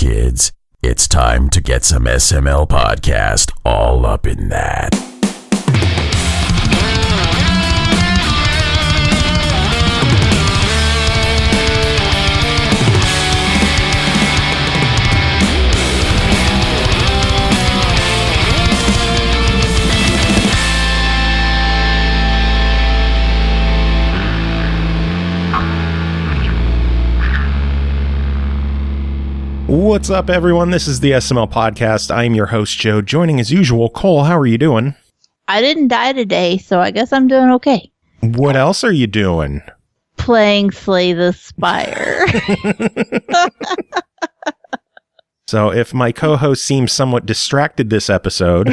kids. It's time to get some SML podcast all up in that. What's up, everyone? This is the SML podcast. I'm your host, Joe. Joining as usual, Cole. How are you doing? I didn't die today, so I guess I'm doing okay. What else are you doing? Playing Slay the Spire. So if my co-host seems somewhat distracted this episode...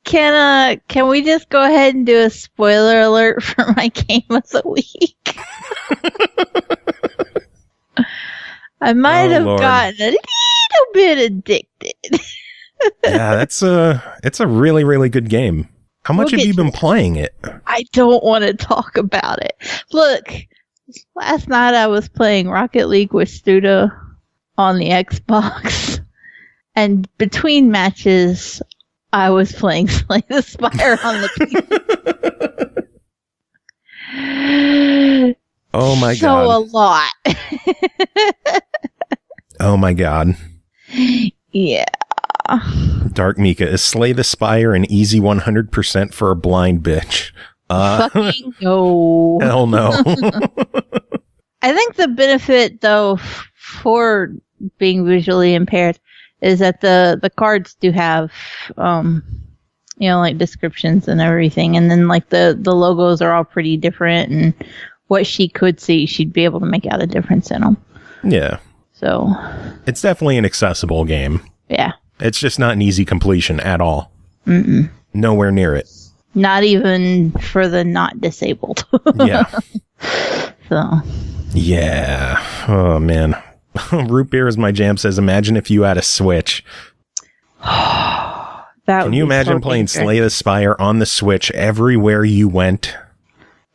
Can we just go ahead and do a spoiler alert for my game of the week? I might have gotten a little bit addicted. Yeah, it's a really, really good game. How much have you been playing it? I don't want to talk about it. Look, last night I was playing Rocket League with Studa on the Xbox, and between matches, I was playing Slay the Spire on the PC. Oh my god. So a lot. Oh my god. Yeah. DarkMika, is Slay the Spire an easy 100% for a blind bitch? Fucking no. Hell no. I think the benefit, though, for being visually impaired is that the cards do have, like descriptions and everything. And then, like, the logos are all pretty different. And what she could see, she'd be able to make out a difference in them. Yeah. So. It's definitely an accessible game. Yeah. It's just not an easy completion at all. Mm-mm. Nowhere near it. Not even for the not disabled. Yeah. So. Yeah. Oh, man. Root Beer is my jam says, imagine if you had a Switch. Can you imagine playing Slay the Spire on the Switch everywhere you went?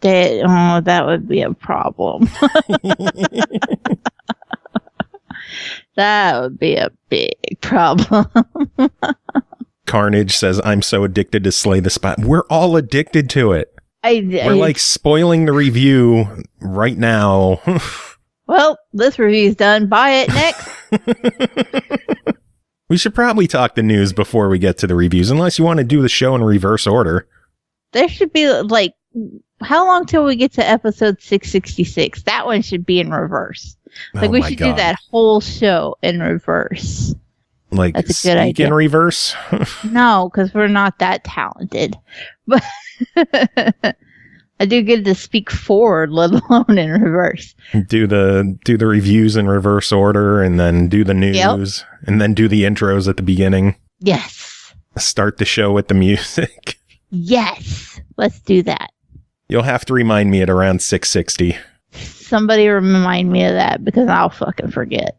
That would be a problem. That would be a big problem. Carnage says, I'm so addicted to Slay the Spire. We're all addicted to it. We're like spoiling the review right now. Well, this review's done. Buy it next. We should probably talk the news before we get to the reviews, unless you want to do the show in reverse order. There should be, like, how long till we get to episode 666? That one should be in reverse. Like, we should do that whole show in reverse. Like, that's a good idea. In reverse? No, because we're not that talented. But I do get to speak forward, let alone in reverse. Do the reviews in reverse order, and then do the news, and then do the intros at the beginning. Yes. Start the show with the music. Yes. Let's do that. You'll have to remind me at around 660. Somebody remind me of that, because I'll fucking forget.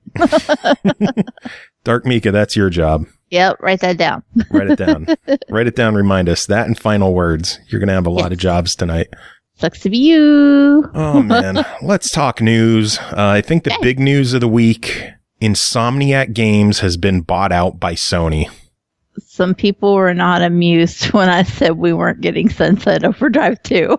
DarkMika, that's your job. Yep, write that down. Write it down. Write it down, remind us. That and final words. You're going to have a lot of jobs tonight. Sucks to be you. Oh, man. Let's talk news. I think the big news of the week, Insomniac Games has been bought out by Sony. Some people were not amused when I said we weren't getting Sunset Overdrive 2.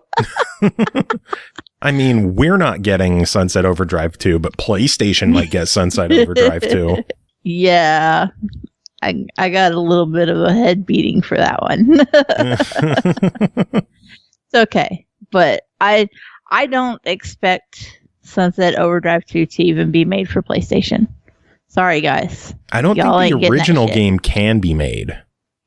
I mean, we're not getting Sunset Overdrive 2, but PlayStation might get Sunset Overdrive 2. Yeah. I got a little bit of a head beating for that one. It's okay. But I don't expect Sunset Overdrive 2 to even be made for PlayStation. Sorry, guys. I don't think the original game can be made.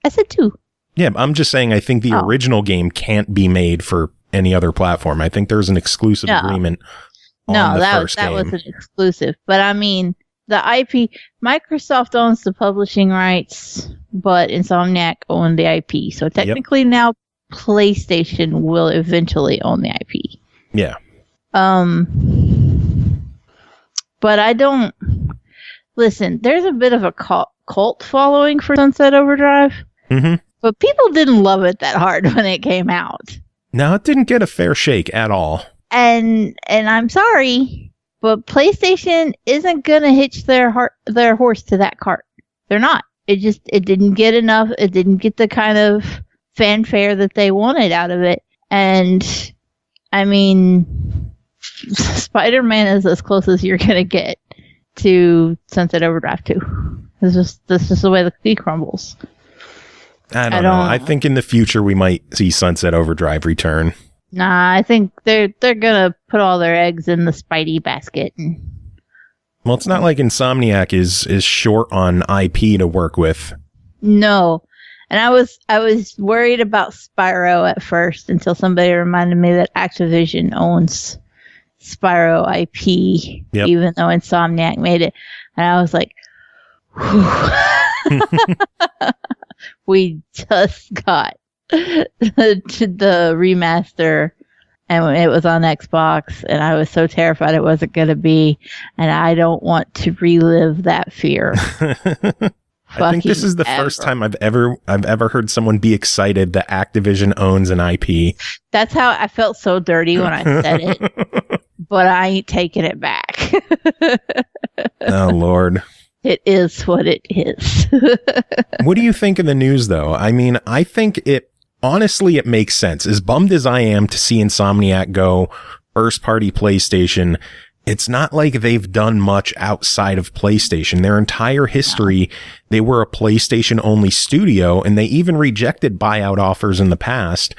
I said 2. Yeah, I'm just saying I think the original game can't be made for any other platform. I think there's an exclusive agreement on the first game. No, that was an exclusive. But I mean, the IP, Microsoft owns the publishing rights, but Insomniac owned the IP. So technically now PlayStation will eventually own the IP. Yeah. But I don't... Listen, there's a bit of a cult following for Sunset Overdrive. Mm-hmm. But people didn't love it that hard when it came out. No, it didn't get a fair shake at all. And I'm sorry, But PlayStation isn't gonna hitch their horse to that cart. They're not. It didn't get enough. It didn't get the kind of fanfare that they wanted out of it. And I mean, Spider-Man is as close as you're gonna get to Sunset Overdrive 2. That's just the way the cookie crumbles. I don't know. I think in the future we might see Sunset Overdrive return. Nah, I think they're gonna put all their eggs in the Spidey basket. Well, it's not like Insomniac is short on IP to work with. No. And I was worried about Spyro at first until somebody reminded me that Activision owns Spyro IP, even though Insomniac made it. And I was like, we just got the remaster, and it was on Xbox, and I was so terrified it wasn't going to be, and I don't want to relive that fear. I think this is the first time I've ever heard someone be excited that Activision owns an IP. That's how I felt so dirty when I said it, but I ain't taking it back. Oh, Lord. It is what it is. What do you think of the news, though? I mean, I think honestly, it makes sense. As bummed as I am to see Insomniac go first-party PlayStation, it's not like they've done much outside of PlayStation. Their entire history, they were a PlayStation-only studio, and they even rejected buyout offers in the past.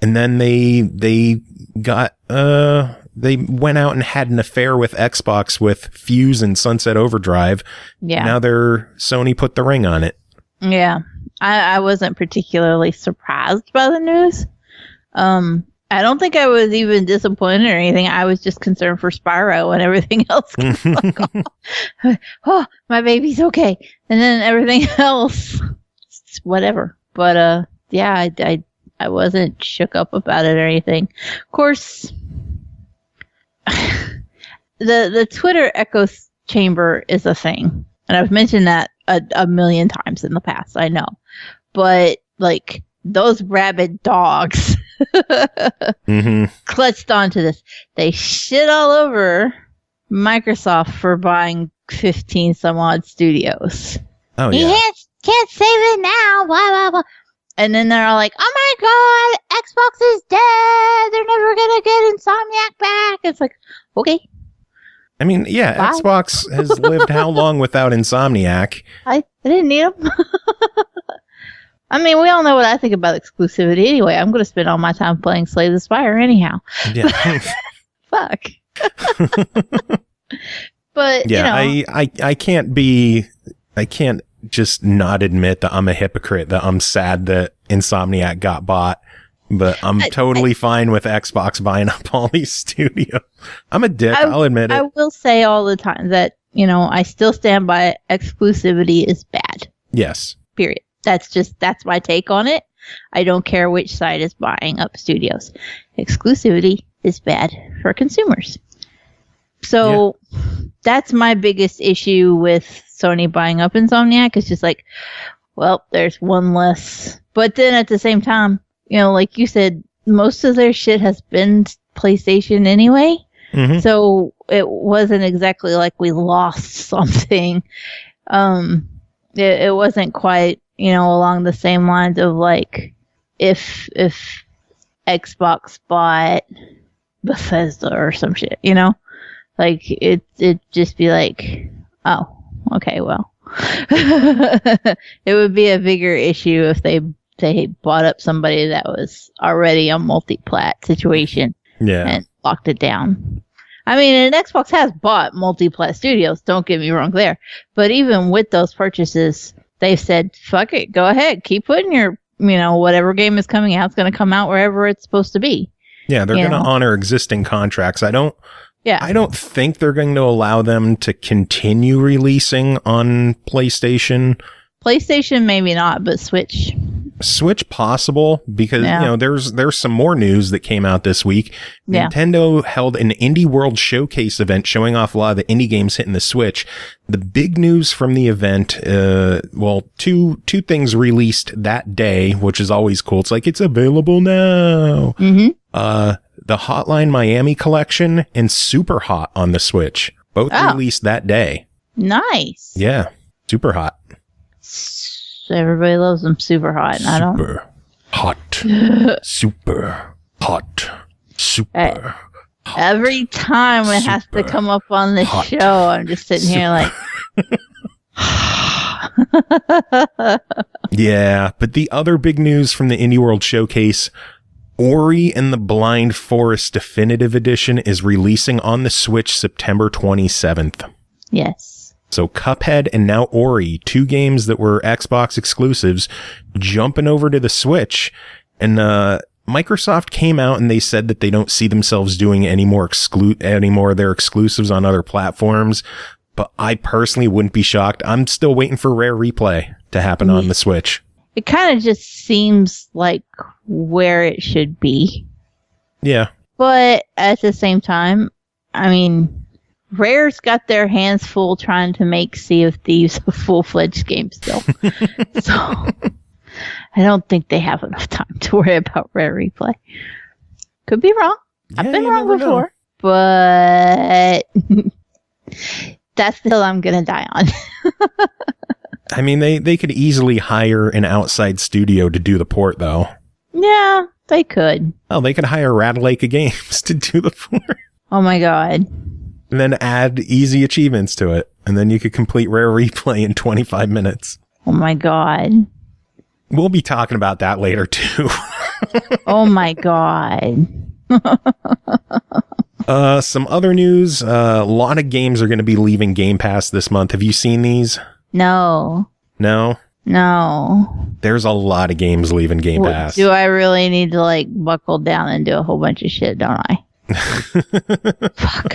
And then they went out and had an affair with Xbox with Fuse and Sunset Overdrive. Yeah. Now Sony put the ring on it. Yeah. I wasn't particularly surprised by the news. I don't think I was even disappointed or anything. I was just concerned for Spyro and everything else. Oh, my baby's okay. And then everything else, whatever. But, yeah, I wasn't shook up about it or anything. Of course, the Twitter echo chamber is a thing. And I've mentioned that a million times in the past, I know. But, like, those rabid dogs clutched onto this. They shit all over Microsoft for buying 15 some odd studios. Oh, yeah. You can't save it now, blah, blah, blah. And then they're all like, oh my God, Xbox is dead. They're never going to get Insomniac back. It's like, okay. I mean, yeah, bye. Xbox has lived how long without Insomniac? I didn't need them. I mean, we all know what I think about exclusivity anyway. I'm going to spend all my time playing Slay the Spire anyhow. Yeah. Fuck. But, yeah, you know. I can't just not admit that I'm a hypocrite, that I'm sad that Insomniac got bought. But I'm totally fine with Xbox buying up all these studios. I'm a dick, I'll admit it. I will say all the time that, you know, I still stand by exclusivity is bad. Yes. Period. That's my take on it. I don't care which side is buying up studios. Exclusivity is bad for consumers. So that's my biggest issue with Sony buying up Insomniac. It's just like, well, there's one less. But then at the same time, you know, like you said, most of their shit has been PlayStation anyway. Mm-hmm. So it wasn't exactly like we lost something. It wasn't quite, you know, along the same lines of like if Xbox bought Bethesda or some shit, you know? Like it'd just be like, oh, okay, well. It would be a bigger issue if they bought up somebody that was already a multi-plat situation and locked it down. I mean, and Xbox has bought multi-plat studios, don't get me wrong there. But even with those purchases, they've said, fuck it, go ahead, keep putting your, you know, whatever game is coming out, it's going to come out wherever it's supposed to be. Yeah, they're going to honor existing contracts. I don't think they're going to allow them to continue releasing on PlayStation. PlayStation, maybe not, but Switch possible, because you know there's some more news that came out this week. Nintendo held an Indie World Showcase event showing off a lot of the indie games hitting the Switch. The big news from the event, two things released that day, which is always cool. It's like it's available now. Mm-hmm. the Hotline Miami collection and Super Hot on the Switch. Both released that day. Nice. Yeah, super hot. Everybody loves them super hot. And super hot. Super hot. Super hot. Every time it has to come up on the show, I'm just sitting here like... Yeah, but the other big news from the Indie World Showcase, Ori and the Blind Forest Definitive Edition is releasing on the Switch September 27th. Yes. So Cuphead and now Ori, 2 games that were Xbox exclusives, jumping over to the Switch. And Microsoft came out and they said that they don't see themselves doing any more of their exclusives on other platforms. But I personally wouldn't be shocked. I'm still waiting for Rare Replay to happen on the Switch. It kind of just seems like where it should be. Yeah. But at the same time, I mean, Rare's got their hands full trying to make Sea of Thieves a full-fledged game still. So I don't think they have enough time to worry about Rare Replay. Could be wrong. I've been wrong before. But that's the hill I'm going to die on. I mean, they could easily hire an outside studio to do the port, though. Yeah, they could. Oh, they could hire Ratalaika Games to do the port. Oh my god. And then add easy achievements to it. And then you could complete Rare Replay in 25 minutes. Oh my god. We'll be talking about that later, too. Oh my god. Some other news. A lot of games are going to be leaving Game Pass this month. Have you seen these? No. No? No. There's a lot of games leaving Game Pass. Do I really need to, like, buckle down and do a whole bunch of shit, don't I? Fuck.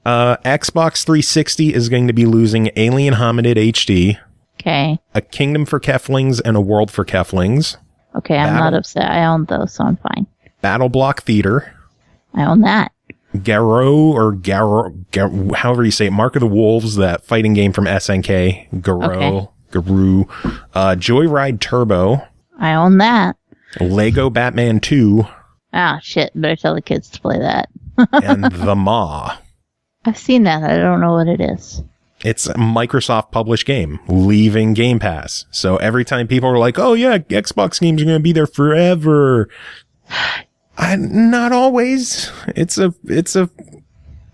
Xbox 360 is going to be losing Alien Hominid HD. Okay. A Kingdom for Keflings and a World for Keflings. Okay, I'm not upset. I own those, so I'm fine. Battle Block Theater. I own that. Garo, however you say it, Mark of the Wolves, that fighting game from SNK. Garou. Joyride Turbo. I own that. Lego Batman 2. Ah, shit. Better tell the kids to play that. And The Maw. I've seen that. I don't know what it is. It's a Microsoft published game leaving Game Pass. So every time people are like, oh yeah, Xbox games are going to be there forever. Not always.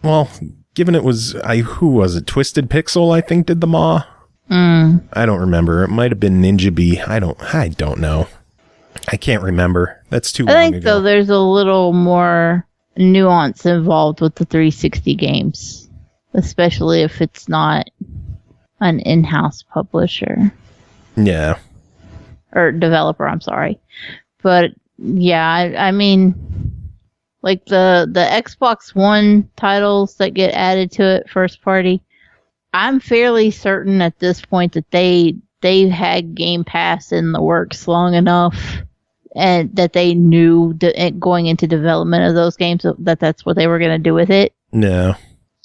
Well, given it was, who was it? Twisted Pixel, I think, did The Maw. I don't remember. It might have been Ninja Bee. I don't know. I can't remember. That's too long ago. I think, though, there's a little more nuance involved with the 360 games, especially if it's not an in-house publisher. Yeah. Or developer, I'm sorry. But, yeah, I mean, like the Xbox One titles that get added to it first party, I'm fairly certain at this point that they've had Game Pass in the works long enough and that they knew going into development of those games that that's what they were going to do with it. No.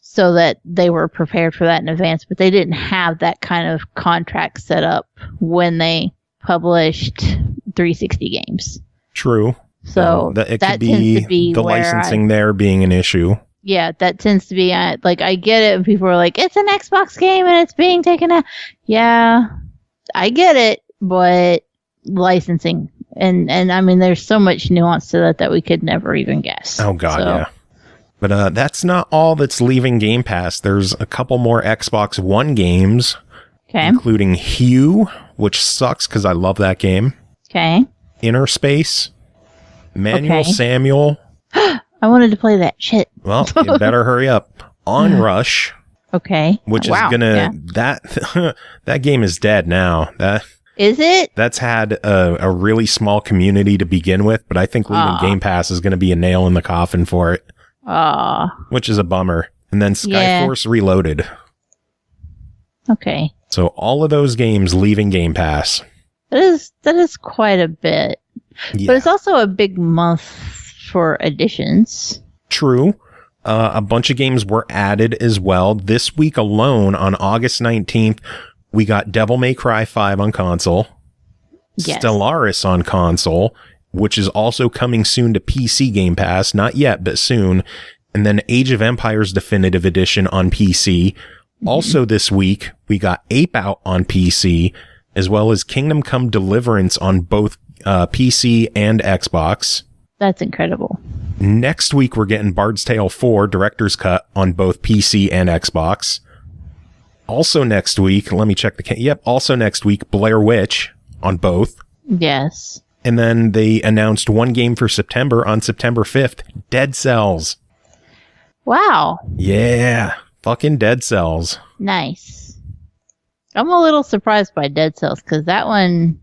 So that they were prepared for that in advance, but they didn't have that kind of contract set up when they published 360 games. True. So it could be the licensing there being an issue. Yeah, that tends to be, like, I get it. And people are like, it's an Xbox game and it's being taken out. Yeah, I get it, but licensing. And I mean, there's so much nuance to that we could never even guess. Oh, God, yeah. But that's not all that's leaving Game Pass. There's a couple more Xbox One games, including Hue, which sucks because I love that game. Okay. Inner Space, Manual Samuel. I wanted to play that shit. Well, you better hurry up. Onrush. Okay. Which is gonna that game is dead now. Is it? That's had a really small community to begin with, but I think leaving Game Pass is going to be a nail in the coffin for it. Which is a bummer. And then Skyforce Reloaded. Okay. So all of those games leaving Game Pass. That is quite a bit. Yeah. But it's also a big month for additions. True. A bunch of games were added as well. This week alone, on August 19th, we got Devil May Cry 5 on console, Stellaris on console, which is also coming soon to PC Game Pass. Not yet, but soon. And then Age of Empires Definitive Edition on PC. Also this week, we got Ape Out on PC, as well as Kingdom Come Deliverance on both PC and Xbox. That's incredible. Next week, we're getting Bard's Tale 4 Director's Cut on both PC and Xbox. Also next week, let me check also next week, Blair Witch on both. Yes. And then they announced one game for September on September 5th, Dead Cells. Wow. Yeah. Fucking Dead Cells. Nice. I'm a little surprised by Dead Cells because that one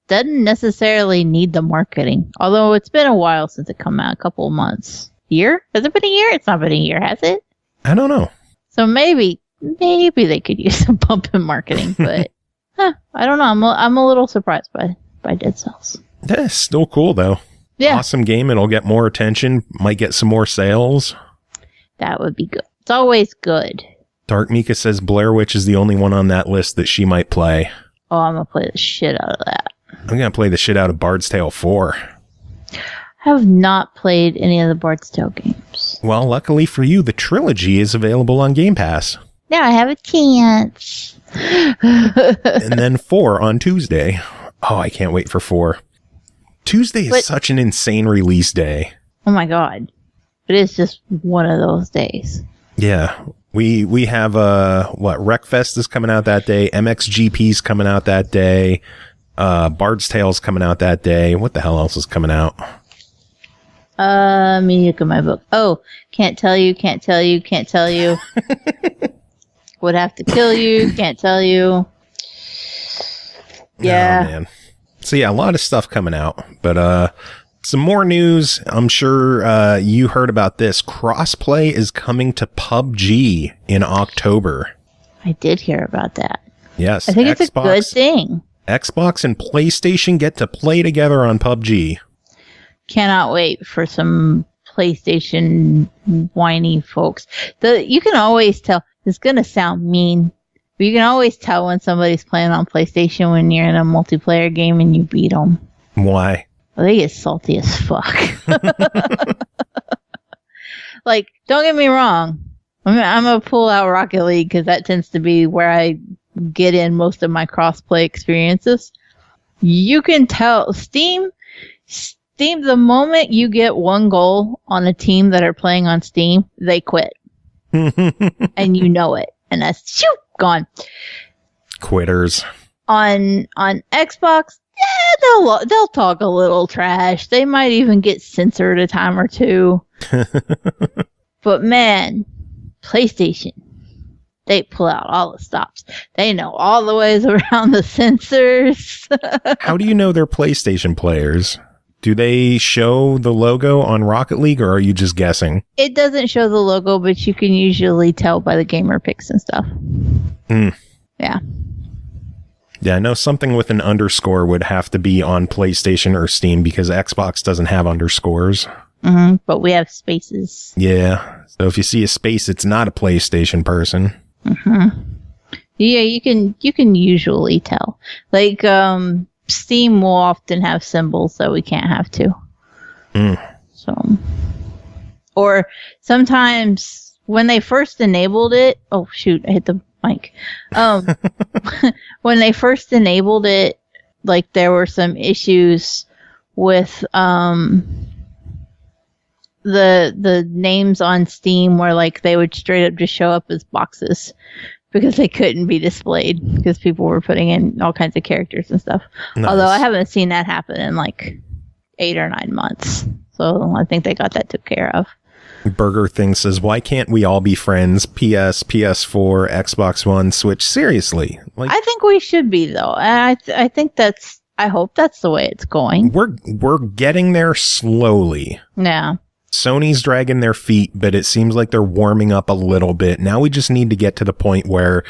doesn't necessarily need the marketing. Although it's been a while since it come out, a couple of months. Year? Has it been a year? It's not been a year, has it? I don't know. So maybe they could use some bump in marketing, but I don't know. I'm a little surprised by Dead Cells. That's still cool though. Yeah. Awesome game. It'll get more attention. Might get some more sales. That would be good. It's always good. DarkMika says Blair Witch is the only one on that list that she might play. Oh, I'm going to play the shit out of that. I'm going to play the shit out of Bard's Tale 4. I have not played any of the Bard's Tale games. Well, luckily for you, the trilogy is available on Game Pass. Now I have a chance. And then 4 on Tuesday. Oh, I can't wait for 4. Tuesday is such an insane release day. Oh my god. But it's just one of those days. Yeah. We have Wreckfest is coming out that day, MXGP's coming out that day, Bard's Tale's coming out that day. What the hell else is coming out? Let me look at my book. Oh, can't tell you. Would have to kill you, can't tell you. Yeah. Oh, man. So yeah, a lot of stuff coming out, but some more news. I'm sure you heard about this. Crossplay is coming to PUBG in October. I did hear about that. Yes. I think it's a good thing. Xbox and PlayStation get to play together on PUBG. Cannot wait for some PlayStation whiny folks. You can always tell. It's going to sound mean, but you can always tell when somebody's playing on PlayStation when you're in a multiplayer game and you beat them. Why? Well, they get salty as fuck. Like, don't get me wrong. I'm going to pull out Rocket League because that tends to be where I get in most of my crossplay experiences. You can tell Steam, the moment you get one goal on a team that are playing on Steam, they quit. And you know it. And that's gone. Quitters. On Xbox, yeah, they'll talk a little trash. They might even get censored a time or two. But man, PlayStation, they pull out all the stops. They know all the ways around the censors. How do you know they're PlayStation players? Do they show the logo on Rocket League, or are you just guessing? It doesn't show the logo, but you can usually tell by the gamer picks and stuff. Yeah. Yeah, I know something with an underscore would have to be on PlayStation or Steam because Xbox doesn't have underscores. Mm-hmm, but we have spaces. Yeah. So if you see a space, it's not a PlayStation person. Mm-hmm. Yeah, you can usually tell. Like, Steam will often have symbols that we can't have to. So, or sometimes when they first enabled it, oh shoot, I hit the mic. When they first enabled it, like there were some issues with the names on Steam where like they would straight up just show up as boxes. Because they couldn't be displayed because people were putting in all kinds of characters and stuff. Nice. Although I haven't seen that happen in like 8 or 9 months. So I think they got that took care of. Burger Thing says, why can't we all be friends? PS, PS4, Xbox One, Switch. Seriously. Like, I think we should be though. And I think I hope that's the way it's going. We're getting there slowly. Yeah. Sony's dragging their feet, but it seems like they're warming up a little bit. Now we just need to get to the point where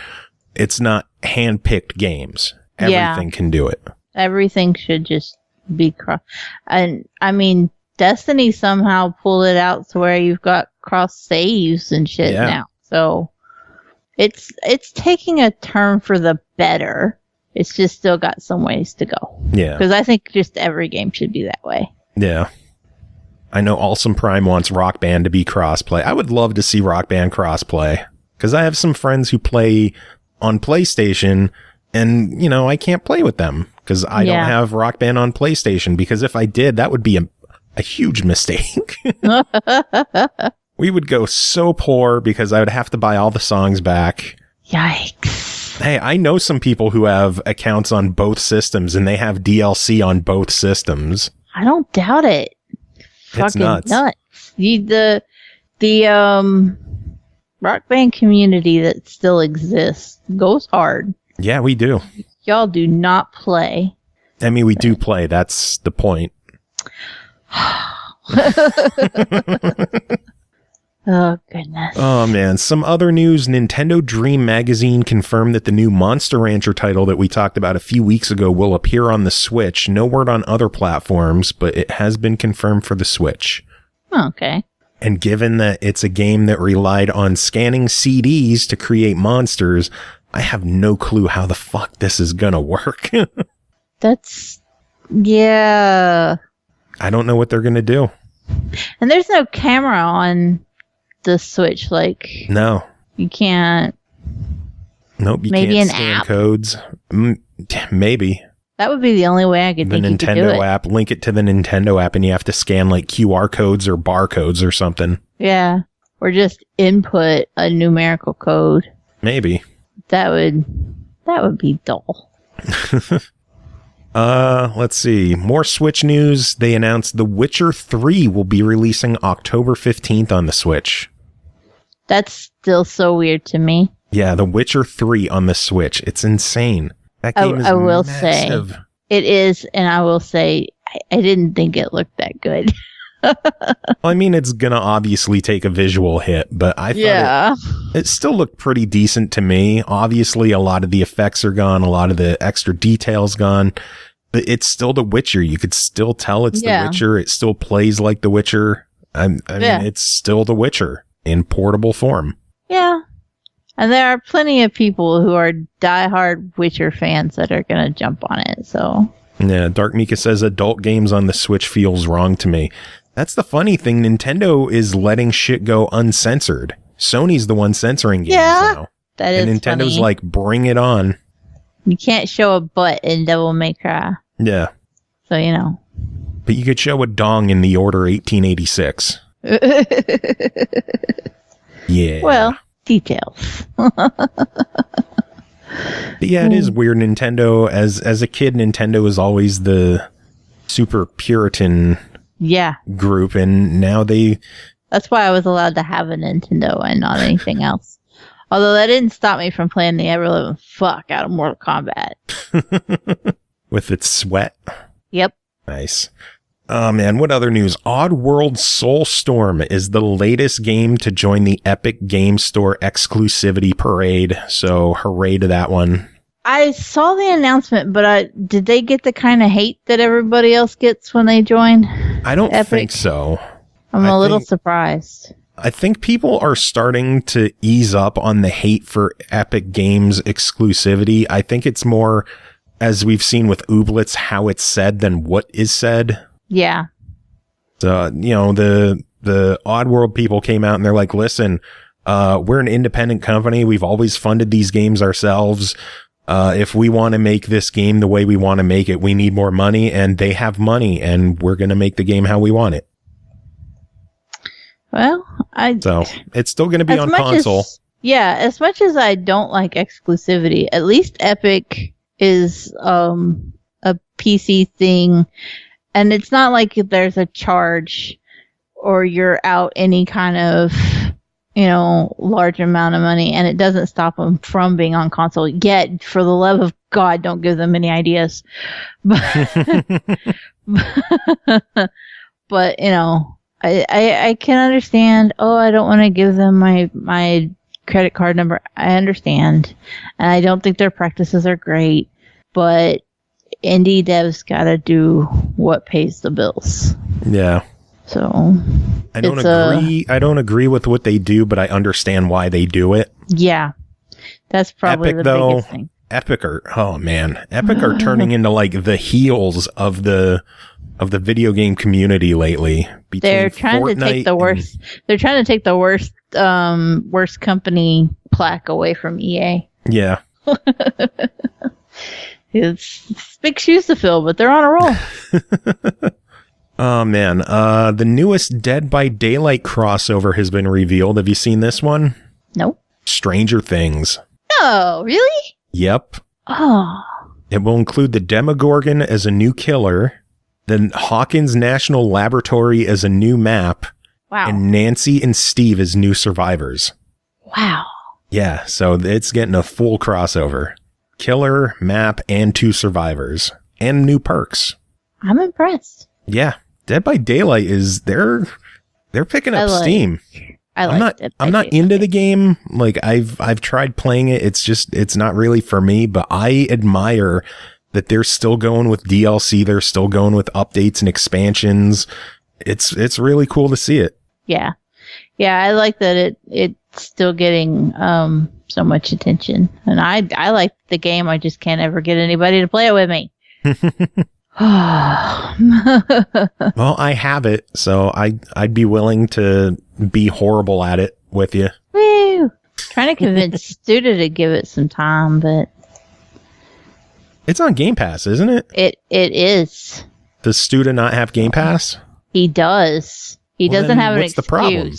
it's not hand-picked games. Everything can do it. Everything should just be cross. And I mean, Destiny somehow pulled it out to where you've got cross saves and shit now. So it's taking a turn for the better. It's just still got some ways to go. Yeah. Because I think just every game should be that way. Yeah. I know Awesome Prime wants Rock Band to be crossplay. I would love to see Rock Band crossplay. Because I have some friends who play on PlayStation, and, you know, I can't play with them. Because I don't have Rock Band on PlayStation. Because if I did, that would be a huge mistake. We would go so poor because I would have to buy all the songs back. Yikes. Hey, I know some people who have accounts on both systems and they have DLC on both systems. I don't doubt it. It's Fucking nuts. The Rock Band community that still exists goes hard. Yeah, we do. Y'all do not play. I mean, we do play. That's the point. Oh, goodness. Oh, man. Some other news. Nintendo Dream Magazine confirmed that the new Monster Rancher title that we talked about a few weeks ago will appear on the Switch. No word on other platforms, but it has been confirmed for the Switch. Okay. And given that it's a game that relied on scanning CDs to create monsters, I have no clue how the fuck this is gonna work. Yeah. I don't know what they're gonna do. And there's no camera on the Switch, like... No. You can't... Nope, you maybe can't an scan app? Codes. Maybe. That would be the only way I could think you could do The Nintendo it. app, link it to the Nintendo app, and you have to scan like QR codes or barcodes or something. Yeah. Or just input a numerical code. Maybe. That would be dull. Let's see. More Switch news. They announced The Witcher 3 will be releasing October 15th on the Switch. That's still so weird to me. Yeah, The Witcher 3 on the Switch. It's insane. That game is I will massive. say it is, and I will say I didn't think it looked that good. I mean, it's gonna obviously take a visual hit, but I thought it still looked pretty decent to me. Obviously, a lot of the effects are gone, a lot of the extra details gone, but it's still The Witcher. You could still tell it's The Witcher. It still plays like The Witcher. I mean, it's still The Witcher in portable form. Yeah. And there are plenty of people who are diehard Witcher fans that are going to jump on it, so... Yeah, DarkMika says adult games on the Switch feels wrong to me. That's the funny thing. Nintendo is letting shit go uncensored. Sony's the one censoring games now. That is and Nintendo's funny. like, bring it on. You can't show a butt in Devil May Cry. Yeah. So, you know. But you could show a dong in the Order 1886. Yeah. Well, details. But yeah, it is weird. Nintendo, as a kid, Nintendo was always the super Puritan group, and now That's why I was allowed to have a Nintendo and not anything else. Although that didn't stop me from playing the ever-living fuck out of Mortal Kombat. with its sweat. Yep. Nice. Oh man, what other news? Oddworld Soulstorm is the latest game to join the Epic Games Store exclusivity parade, so hooray to that one. I saw the announcement, but did they get the kind of hate that everybody else gets when they join? I don't Epic? think so. I'm a little surprised. I think people are starting to ease up on the hate for Epic Games exclusivity. I think it's more, as we've seen with Ooblets, how it's said than what is said. Yeah. So, you know, the Oddworld people came out and they're like, listen, we're an independent company. We've always funded these games ourselves. If we want to make this game the way we want to make it, we need more money, and they have money, and we're going to make the game how we want it. Well, so it's still going to be on console. As much as I don't like exclusivity, at least Epic is a PC thing. And it's not like there's a charge or you're out any kind of, large amount of money, and it doesn't stop them from being on console. Yet, for the love of God, don't give them any ideas. But, I can understand, I don't want to give them my credit card number. I understand. And I don't think their practices are great, but indie devs gotta do what pays the bills. Yeah. So I don't agree. I don't agree with what they do, but I understand why they do it. Yeah. That's probably Epic, the though, biggest thing. Epic are turning into like the heels of the video game community lately. They're trying to take the worst. They're trying to take the worst company plaque away from EA. Yeah. It's big shoes to fill, but they're on a roll. Oh man, the newest Dead by Daylight crossover has been revealed. Have you seen this one? Nope. Stranger Things. No, really? Yep. Oh. It will include the Demogorgon as a new killer, the Hawkins National Laboratory as a new map, Wow. and Nancy and Steve as new survivors. Wow. Yeah, so it's getting a full crossover. Killer, map, and 2 survivors. And new perks. I'm impressed. Yeah. Dead by Daylight they're picking up steam. I'm not into the game. Like I've tried playing it. It's not really for me, but I admire that they're still going with DLC. They're still going with updates and expansions. It's really cool to see it. Yeah. Yeah, I like that it's still getting so much attention. And I like the game. I just can't ever get anybody to play it with me. Well, I have it, so I'd be willing to be horrible at it with you. Woo! Trying to convince Studa to give it some time, but it's on Game Pass, isn't it? It is. Does Studa not have Game Pass? He does. He doesn't have an excuse. What's the problem?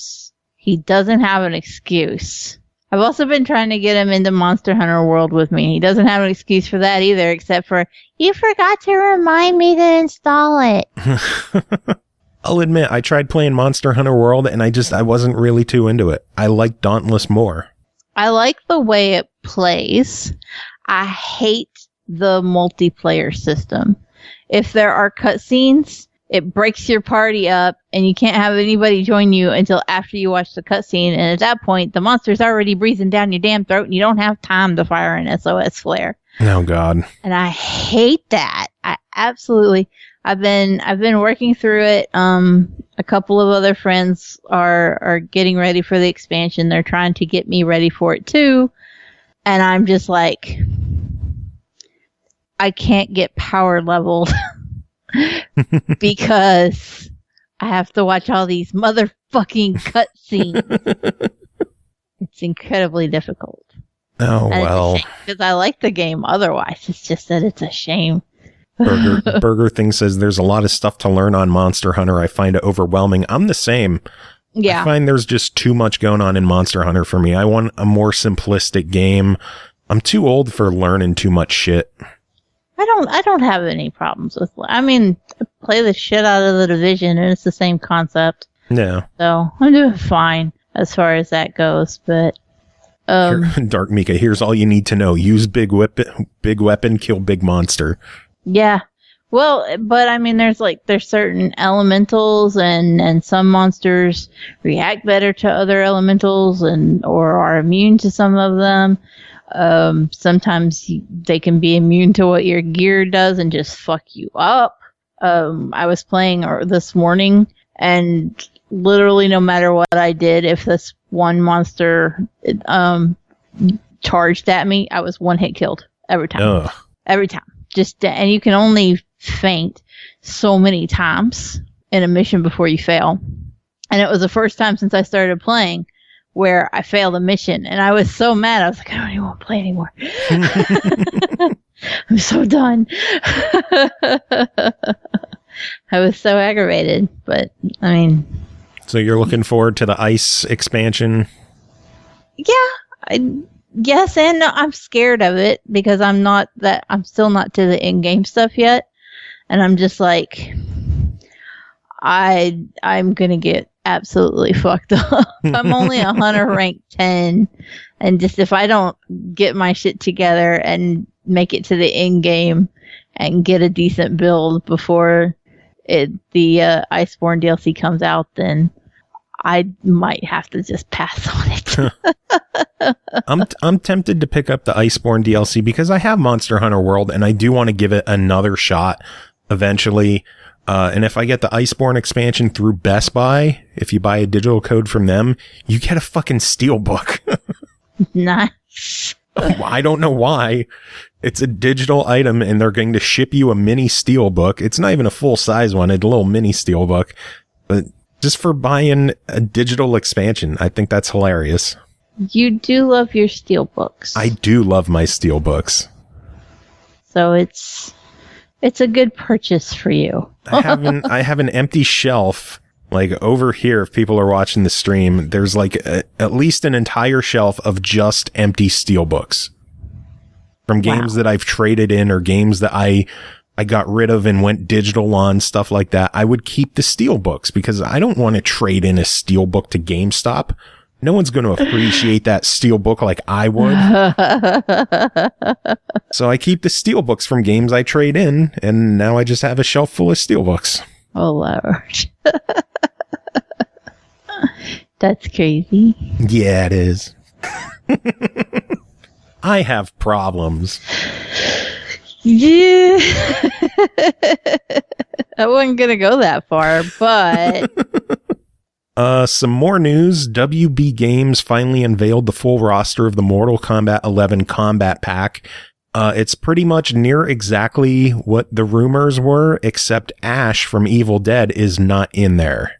He doesn't have an excuse. I've also been trying to get him into Monster Hunter World with me. He doesn't have an excuse for that either, except for, you forgot to remind me to install it. I'll admit, I tried playing Monster Hunter World, and I wasn't really too into it. I like Dauntless more. I like the way it plays. I hate the multiplayer system. If there are cutscenes, it breaks your party up, and you can't have anybody join you until after you watch the cutscene. And at that point, the monster's already breathing down your damn throat, and you don't have time to fire an SOS flare. Oh God! And I hate that. I absolutely. I've been working through it. A couple of other friends are getting ready for the expansion. They're trying to get me ready for it too, and I'm just like, I can't get power leveled. Because I have to watch all these motherfucking cutscenes. It's incredibly difficult. Oh, and well. Because I like the game otherwise. It's just that it's a shame. Burger Thing says there's a lot of stuff to learn on Monster Hunter. I find it overwhelming. I'm the same. Yeah. I find there's just too much going on in Monster Hunter for me. I want a more simplistic game. I'm too old for learning too much shit. I don't have any problems with. I mean, I play the shit out of the Division, and it's the same concept. Yeah. So I'm doing fine as far as that goes. But DarkMika, here's all you need to know: use big weapon, kill big monster. Yeah. Well, but I mean, there's certain elementals, and some monsters react better to other elementals, or are immune to some of them. Sometimes they can be immune to what your gear does and just fuck you up. I was playing this morning, and literally no matter what I did, if this one monster charged at me, I was one hit killed every time. Ugh. Every time. And you can only faint so many times in a mission before you fail. And it was the first time since I started playing where I failed a mission, and I was so mad. I was like, I don't even want to play anymore. I'm so done. I was so aggravated, but I mean. So you're looking forward to the ice expansion? Yeah, yes and no. I'm scared of it because I'm still not to the in-game stuff yet, and I'm just like, I'm gonna get absolutely fucked up. I'm only a hunter rank 10, and just if I don't get my shit together and make it to the end game and get a decent build before the Iceborne DLC comes out, then I might have to just pass on it. I'm tempted to pick up the Iceborne DLC because I have Monster Hunter World and I do want to give it another shot eventually. And if I get the Iceborne expansion through Best Buy, if you buy a digital code from them, you get a fucking steelbook. Nice. I don't know why. It's a digital item and they're going to ship you a mini steelbook. It's not even a full size one. It's a little mini steelbook, but just for buying a digital expansion. I think that's hilarious. You do love your steelbooks. I do love my steelbooks. So it's a good purchase for you. I have an empty shelf, like over here. If people are watching the stream, there's like at least an entire shelf of just empty steelbooks from games that I've traded in or games that I got rid of and went digital on, stuff like that. I would keep the steelbooks because I don't want to trade in a steelbook to GameStop. No one's going to appreciate that steelbook like I would. So I keep the steelbooks from games I trade in, and now I just have a shelf full of steelbooks. Oh, Lord. That's crazy. Yeah, it is. I have problems. Yeah. I wasn't going to go that far, but... Some more news. WB Games finally unveiled the full roster of the Mortal Kombat 11 Combat Pack. It's pretty much near exactly what the rumors were, except Ash from Evil Dead is not in there.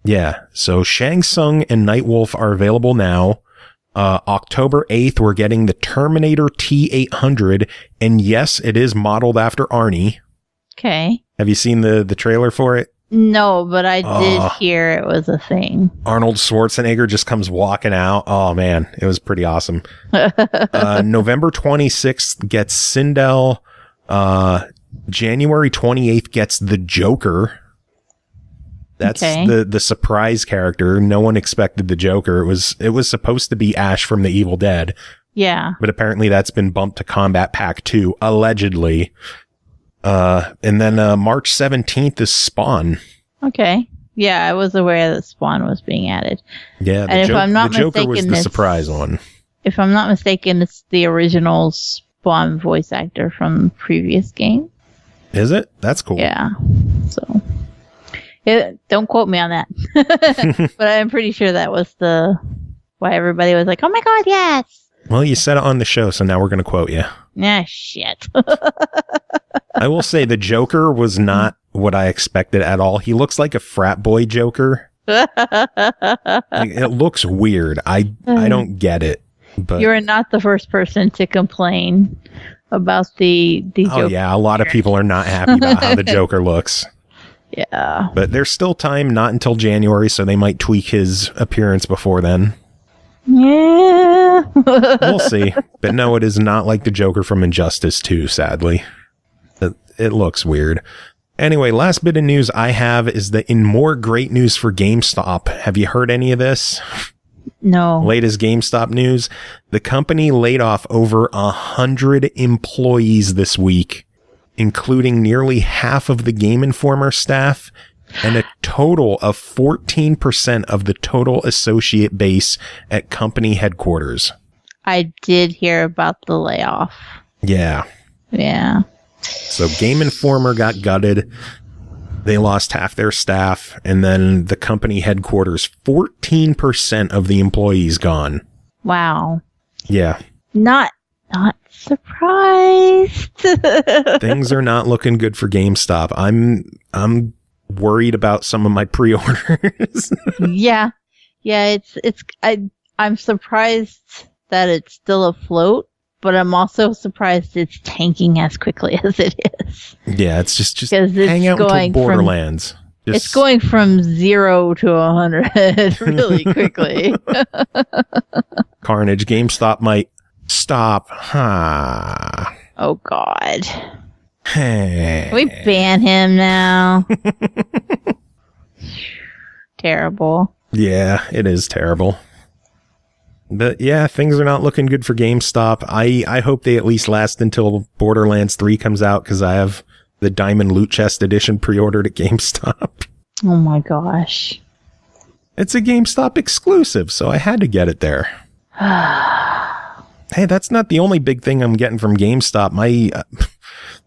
Yeah, so Shang Tsung and Nightwolf are available now. October 8th, we're getting the Terminator T-800, and yes, it is modeled after Arnie. Okay. Have you seen the trailer for it? No, but I did hear it was a thing. Arnold Schwarzenegger just comes walking out. Oh, man. It was pretty awesome. November 26th gets Sindel. January 28th gets the Joker. That's the surprise character. No one expected the Joker. It was supposed to be Ash from the Evil Dead. Yeah. But apparently that's been bumped to Combat Pack 2, allegedly. And then March 17th is Spawn. Okay. Yeah, I was aware that Spawn was being added. Yeah, and if I'm not the Joker mistaken, was the surprise one. If I'm not mistaken, it's the original Spawn voice actor from the previous game. Is it? That's cool. Yeah. So, don't quote me on that. But I'm pretty sure that was why everybody was like, oh my god, yes! Well, you said it on the show, so now we're going to quote you. Nah, shit. I will say the Joker was not what I expected at all. He looks like a frat boy Joker. It looks weird. I don't get it. But you're not the first person to complain about the Joker. Oh yeah, a lot of people are not happy about how the Joker looks. Yeah. But there's still time, not until January, so they might tweak his appearance before then. Yeah. We'll see. But no, it is not like the Joker from Injustice 2, sadly. It looks weird. Anyway, last bit of news I have is that in more great news for GameStop. Have you heard any of this? No. Latest GameStop news. The company laid off over 100 employees this week, including nearly half of the Game Informer staff and a total of 14% of the total associate base at company headquarters. I did hear about the layoff. Yeah. Yeah. So Game Informer got gutted. They lost half their staff, and then the company headquarters, 14% of the employees gone. Wow. Yeah. Not surprised. Things are not looking good for GameStop. I'm worried about some of my pre-orders. Yeah. I'm surprised that it's still afloat, but I'm also surprised it's tanking as quickly as it is. Yeah, it's just because hang out until Borderlands. It's going from 0 to 100 really quickly. Carnage. GameStop might stop. Oh, God. Can we ban him now? Terrible. Yeah, it is terrible. But yeah, things are not looking good for GameStop. I hope they at least last until Borderlands 3 comes out, because I have the Diamond Loot Chest Edition pre-ordered at GameStop. Oh my gosh. It's a GameStop exclusive, so I had to get it there. Hey, that's not the only big thing I'm getting from GameStop.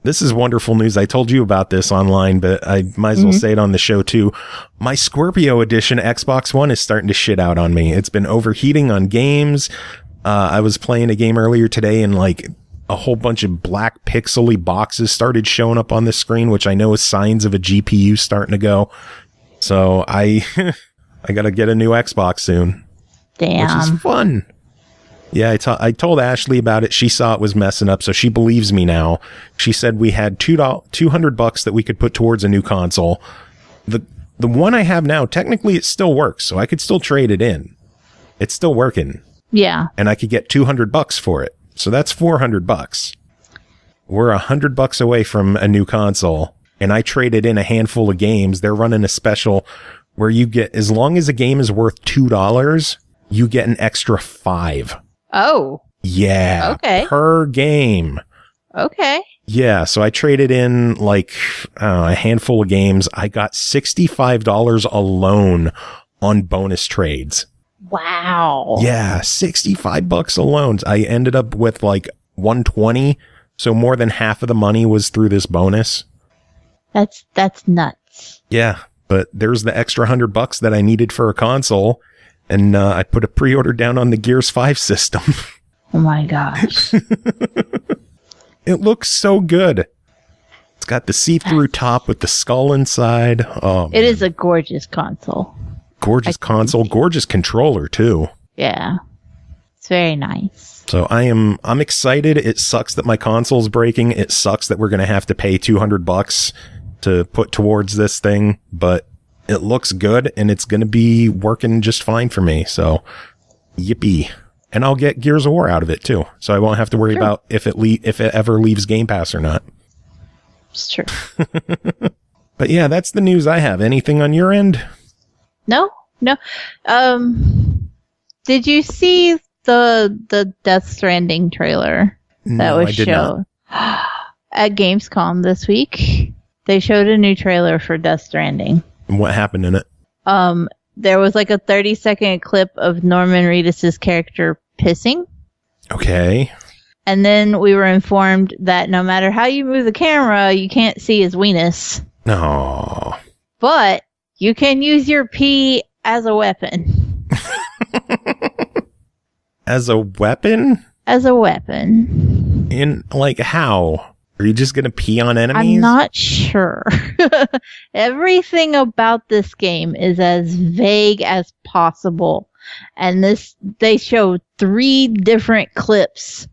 This is wonderful news. I told you about this online, but I might as well say it on the show too. My Scorpio edition Xbox One is starting to shit out on me. It's been overheating on games. I was playing a game earlier today and like a whole bunch of black pixely boxes started showing up on the screen, which I know is signs of a GPU starting to go. So I got to get a new Xbox soon. Damn. Which is fun. Yeah, I told Ashley about it. She saw it was messing up, so she believes me now. She said we had $200 that we could put towards a new console. The one I have now, technically it still works, so I could still trade it in. It's still working. Yeah. And I could get $200 for it. So that's $400. We're $100 away from a new console, and I traded in a handful of games. They're running a special where you get, as long as a game is worth $2, you get an extra $5. Oh. Yeah. Okay. Per game. Okay. Yeah, so I traded in like a handful of games. I got $65 alone on bonus trades. Wow. Yeah, $65 alone. I ended up with like 120, so more than half of the money was through this bonus. That's nuts. Yeah, but there's the extra $100 that I needed for a console, and I put a pre-order down on the Gears 5 system. Oh my gosh. It looks so good. It's got the see-through top with the skull inside. Oh, it is a gorgeous console. Gorgeous console, gorgeous controller too. Yeah. It's very nice. So I'm excited. It sucks that my console's breaking. It sucks that we're going to have to pay $200 to put towards this thing, but it looks good and it's going to be working just fine for me. So yippee. And I'll get Gears of War out of it too. So I won't have to worry about if it ever leaves Game Pass or not. It's true. But yeah, that's the news I have. Anything on your end? No. Did you see the Death Stranding trailer that was shown at Gamescom this week? They showed a new trailer for Death Stranding. And what happened in it? There was like a 30-second clip of Norman Reedus' character pissing. Okay. And then we were informed that no matter how you move the camera, you can't see his weenus. No. But you can use your pee as a weapon. As a weapon? As a weapon. In, like, how? Are you just going to pee on enemies? I'm not sure. Everything about this game is as vague as possible. And they showed 3 different clips.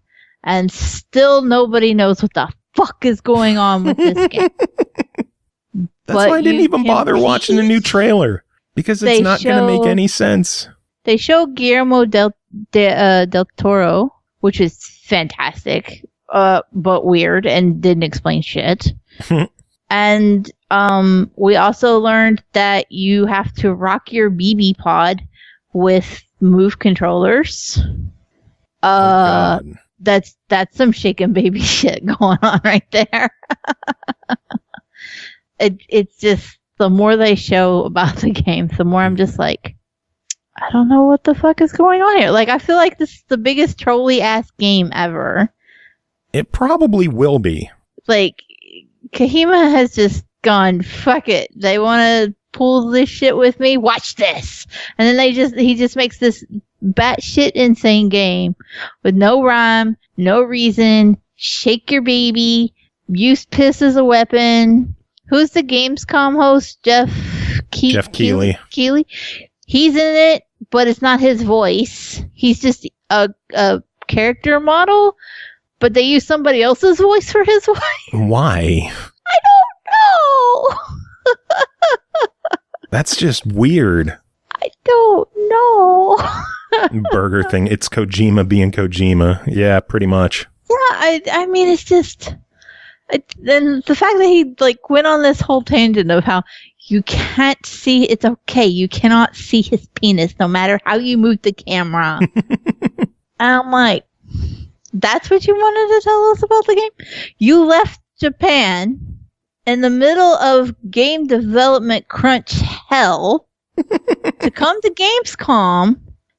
And still nobody knows what the fuck is going on with this game. That's why I didn't even bother watching the new trailer. Because it's not going to make any sense. They show Guillermo del Toro, which is fantastic, but weird and didn't explain shit. And we also learned that you have to rock your BB pod with Move controllers. God. That's some shaken baby shit going on right there. It's just, the more they show about the game, the more I'm just like, I don't know what the fuck is going on here. Like, I feel like this is the biggest trolley ass game ever. It probably will be. Like, Kahima has just gone, fuck it. They want to pull this shit with me. Watch this. And then he just makes this batshit insane game with no rhyme, no reason. Shake your baby. Use piss as a weapon. Who's the Gamescom host? Jeff Keighley. He's in it, but it's not his voice. He's just a character model, but they use somebody else's voice for his voice. Why? I don't know. That's just weird. I don't know. Burger thing. It's Kojima being Kojima. Yeah, pretty much. Yeah, I mean, it's just... Then the fact that he went on this whole tangent of how you can't see, it's okay, you cannot see his penis no matter how you move the camera. And I'm like, that's what you wanted to tell us about the game? You left Japan in the middle of game development crunch hell to come to Gamescom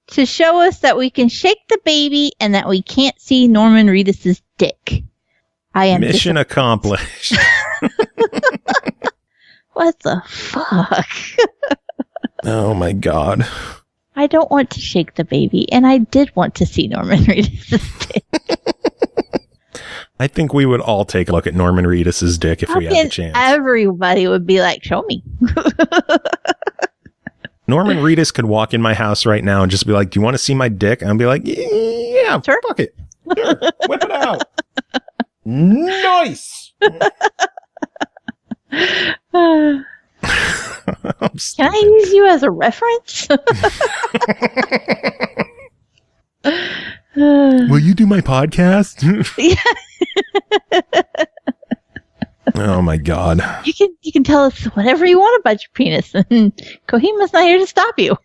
to show us that we can shake the baby and that we can't see Norman Reedus' dick. I am mission accomplished. What the fuck? Oh my god. I don't want to shake the baby, and I did want to see Norman Reedus' dick. I think we would all take a look at Norman Reedus' dick if we had the chance. Everybody would be like, show me. Norman Reedus could walk in my house right now and just be like, do you want to see my dick? And I'd be like, yeah, sure. Fuck it. Sure, whip it out. Nice. Can I use you as a reference? Will you do my podcast? Oh my god. You can tell us whatever you want about your penis, and Kohima's not here to stop you.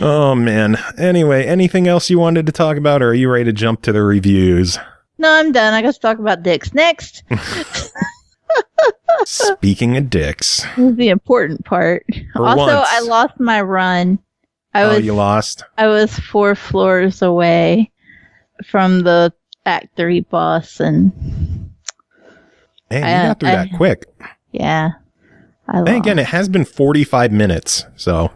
Oh man. Anyway, anything else you wanted to talk about, or are you ready to jump to the reviews? No, I'm done. I got to talk about dicks next. Speaking of dicks. This is the important part. I lost my run. You lost? I was 4 floors away from the Act 3 boss, and man, you got through that quick. Yeah. And again, it has been 45 minutes, so.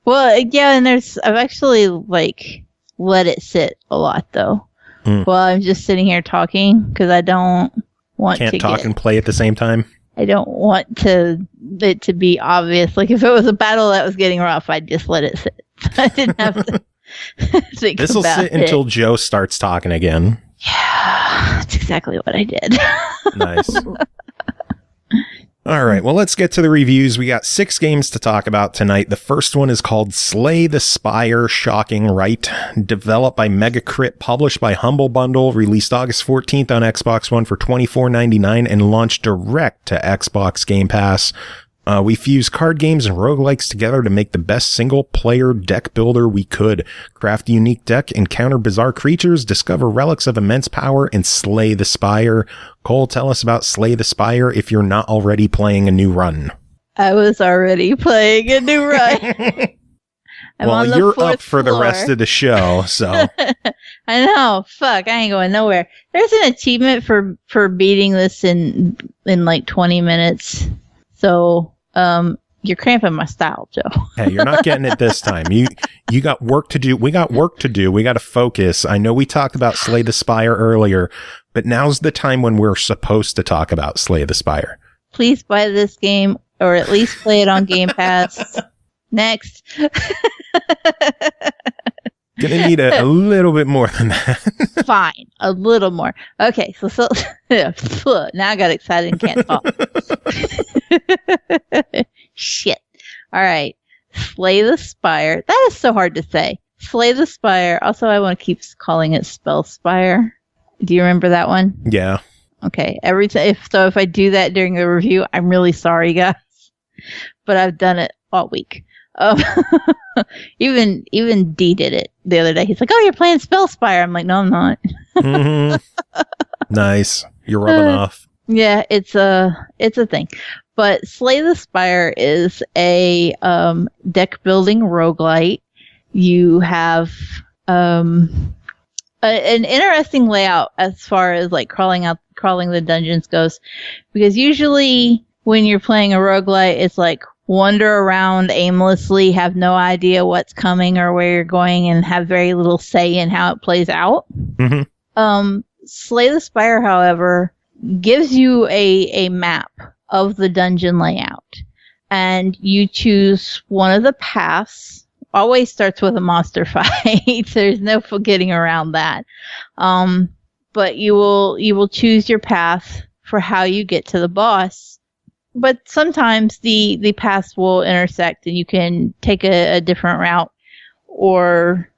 Well, yeah, and I've actually, let it sit a lot, though. Well, I'm just sitting here talking, because I don't want Can't talk and play at the same time? I don't want it to be obvious. Like, if it was a battle that was getting rough, I'd just let it sit. I didn't have to think This will sit until Joe starts talking again. Yeah, that's exactly what I did. Nice. All right, well, let's get to the reviews. We got 6 games to talk about tonight. The first one is called Slay the Spire, Shocking Right. Developed by Megacrit, published by Humble Bundle, released August 14th on Xbox One for $24.99 and launched direct to Xbox Game Pass. We fuse card games and roguelikes together to make the best single-player deck builder we could. Craft a unique deck, encounter bizarre creatures, discover relics of immense power, and slay the spire. Cole, tell us about Slay the Spire if you're not already playing a new run. I was already playing a new run. Well, you're up for the rest of the show, so. I know. Fuck, I ain't going nowhere. There's an achievement for beating this in 20 minutes. So, you're cramping my style, Joe. Hey, you're not getting it this time. You got work to do. We got work to do. We got to focus. I know we talked about Slay the Spire earlier, but now's the time when we're supposed to talk about Slay the Spire. Please buy this game, or at least play it on Game Pass. Next. Gonna need a little bit more than that. Fine. A little more. Okay, so now I got excited and can't talk. Shit. Alright. Slay the Spire. That is so hard to say. Slay the Spire. Also, I want to keep calling it Spell Spire. Do you remember that one? Yeah. Okay. Every time, if I do that during the review, I'm really sorry, guys. But I've done it all week. Even D did it the other day. He's like, "Oh, you're playing Spellspire." I'm like, "No, I'm not." Mm-hmm. Nice. You're rubbing off. Yeah, it's a thing. But Slay the Spire is a deck building roguelite. You have an interesting layout as far as crawling the dungeons goes, because usually when you're playing a roguelite, it's wander around aimlessly, have no idea what's coming or where you're going, and have very little say in how it plays out. Mm-hmm. Slay the Spire, however, gives you a map of the dungeon layout, and you choose one of the paths. Always starts with a monster fight. There's no getting around that. But you will choose your path for how you get to the boss. But sometimes the paths will intersect, and you can take a different route, or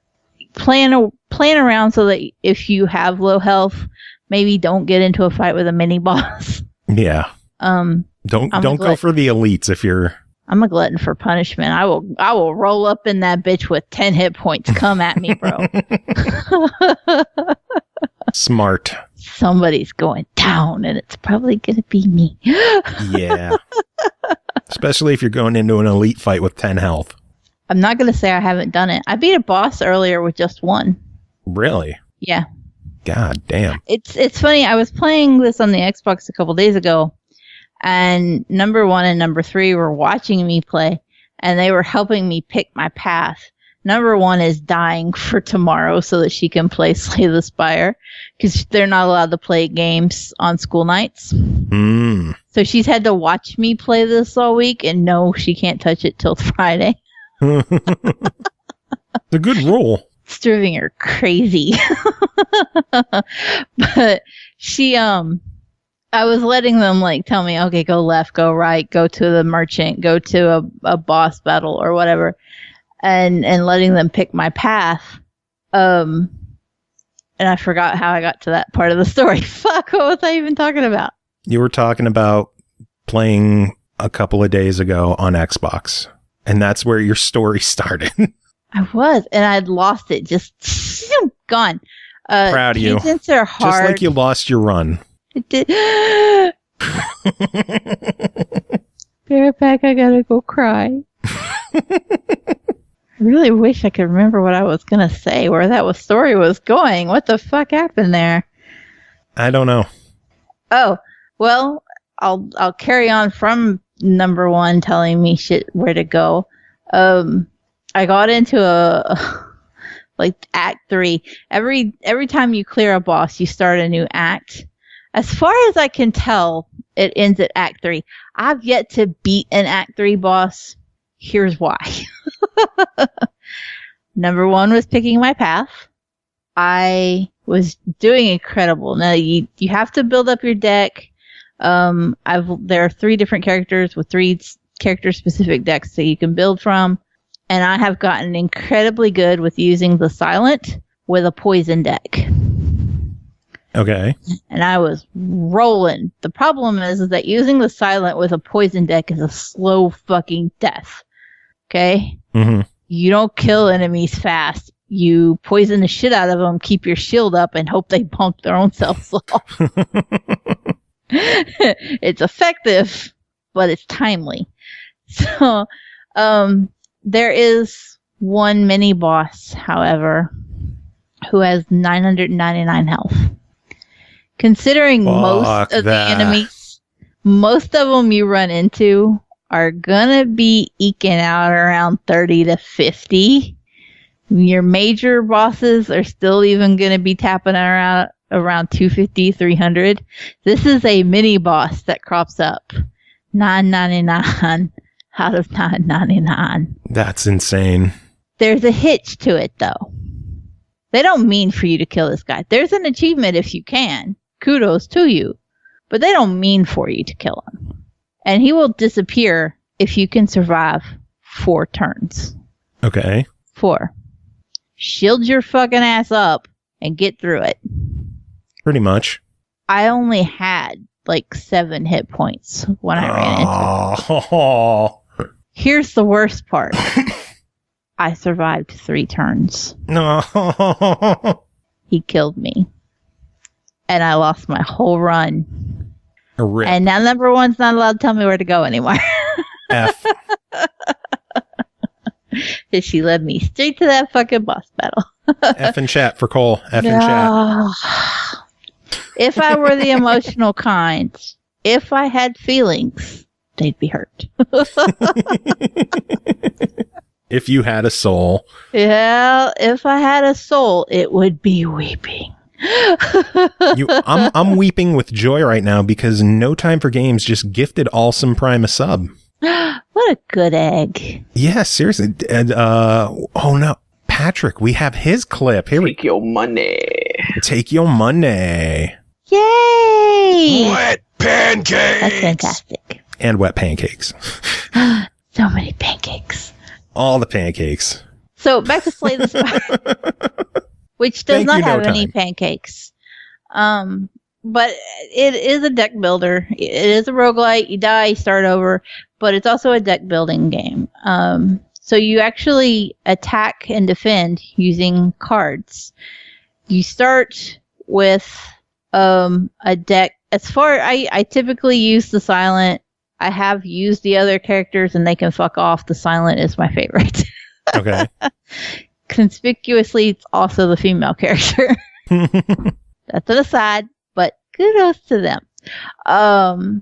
plan around so that if you have low health, maybe don't get into a fight with a mini boss. Yeah. Don't go for the elites if you're. I'm a glutton for punishment. I will roll up in that bitch with 10 hit points. Come at me, bro. Smart. Somebody's going down, and it's probably going to be me. Yeah. Especially if you're going into an elite fight with 10 health. I'm not going to say I haven't done it. I beat a boss earlier with just 1. Really? Yeah. God damn. It's funny. I was playing this on the Xbox a couple days ago, and number 1 and number 3 were watching me play, and they were helping me pick my path. Number one is dying for tomorrow so that she can play Slay the Spire, because they're not allowed to play games on school nights. So she's had to watch me play this all week, and no, she can't touch it till Friday. It's a good rule. It's driving her crazy. But she, I was letting them like tell me, okay, go left, go right, go to the merchant, go to a boss battle or whatever. And letting them pick my path. And I forgot how I got to that part of the story. Fuck, what was I even talking about? You were talking about playing a couple of days ago on Xbox. And that's where your story started. I was, and I'd lost it. Just gone. Proud of you. Tangents are hard. Just like you lost your run. It did. Be right back, I gotta go cry. I really wish I could remember what I was going to say, where that story was going. What the fuck happened there? I don't know. Oh, well, I'll carry on from number one telling me shit where to go. I got into like Act 3. Every time you clear a boss, you start a new act. As far as I can tell, it ends at Act 3. I've yet to beat an Act 3 boss. Here's why. Number one was picking my path. I was doing incredible. Now you have to build up your deck. There are 3 different characters with 3 character specific decks that you can build from, and I have gotten incredibly good with using the silent with a poison deck. Okay. And I was rolling. The problem is that using the silent with a poison deck is a slow fucking death. Okay? Mm-hmm. You don't kill enemies fast. You poison the shit out of them, keep your shield up, and hope they bonk their own selves off. It's effective, but it's timely. So, there is one mini boss, however, who has 999 health. Considering most of the enemies, most of them you run into are gonna be eking out around 30 to 50. Your major bosses are still even gonna be tapping around 250, 300. This is a mini boss that crops up 999 out of 999. That's insane. There's a hitch to it, though. They don't mean for you to kill this guy. There's an achievement if you can. Kudos to you. But they don't mean for you to kill him. And he will disappear if you can survive 4 turns. Okay. 4. Shield your fucking ass up and get through it. Pretty much. I only had like 7 hit points when I ran into it. Here's the worst part. I survived 3 turns. No. He killed me. And I lost my whole run. A rip. And now number one's not allowed to tell me where to go anymore. F. She led me straight to that fucking boss battle. F in chat for Cole. F in chat. If I were the emotional kind, if I had feelings, they'd be hurt. If you had a soul. Yeah, if I had a soul, it would be weeping. I'm weeping with joy right now because No Time for Games just gifted Awesome Prime a sub. What a good egg. Yeah, seriously. And, oh no, Patrick, we have his clip. Here Take your money. Take your money. Yay! Wet pancakes. That's fantastic. And wet pancakes. So many pancakes. All the pancakes. So back to Slay the Spire, which does not have any pancakes. But it is a deck builder. It is a roguelite. You die, you start over, but it's also a deck building game. So you actually attack and defend using cards. You start with a deck. I typically use the silent. I have used the other characters and they can fuck off. The silent is my favorite. Okay. Conspicuously, it's also the female character. That's an aside, but kudos to them. The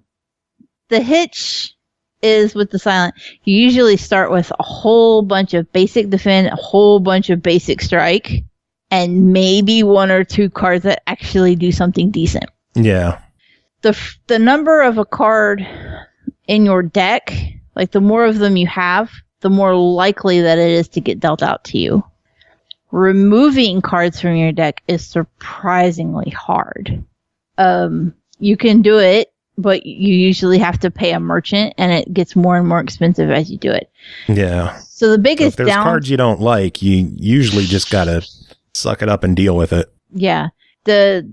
hitch is with the silent, you usually start with a whole bunch of basic defend, a whole bunch of basic strike, and maybe 1 or 2 cards that actually do something decent. Yeah. The number of a card in your deck, like the more of them you have, the more likely that it is to get dealt out to you. Removing cards from your deck is surprisingly hard. You can do it, but you usually have to pay a merchant, and it gets more and more expensive as you do it. Yeah. So the biggest if there's cards you don't like, you usually just gotta suck it up and deal with it. Yeah. The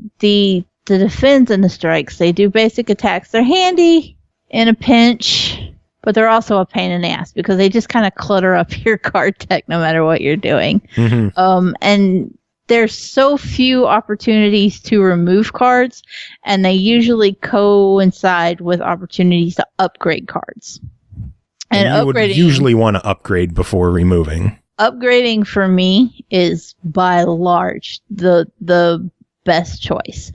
defense and the strikes, they do basic attacks. They're handy in a pinch, but they're also a pain in the ass because they just kind of clutter up your card deck no matter what you're doing. Mm-hmm. And there's so few opportunities to remove cards, and they usually coincide with opportunities to upgrade cards. And you would usually want to upgrade before removing. Upgrading for me is by large the best choice.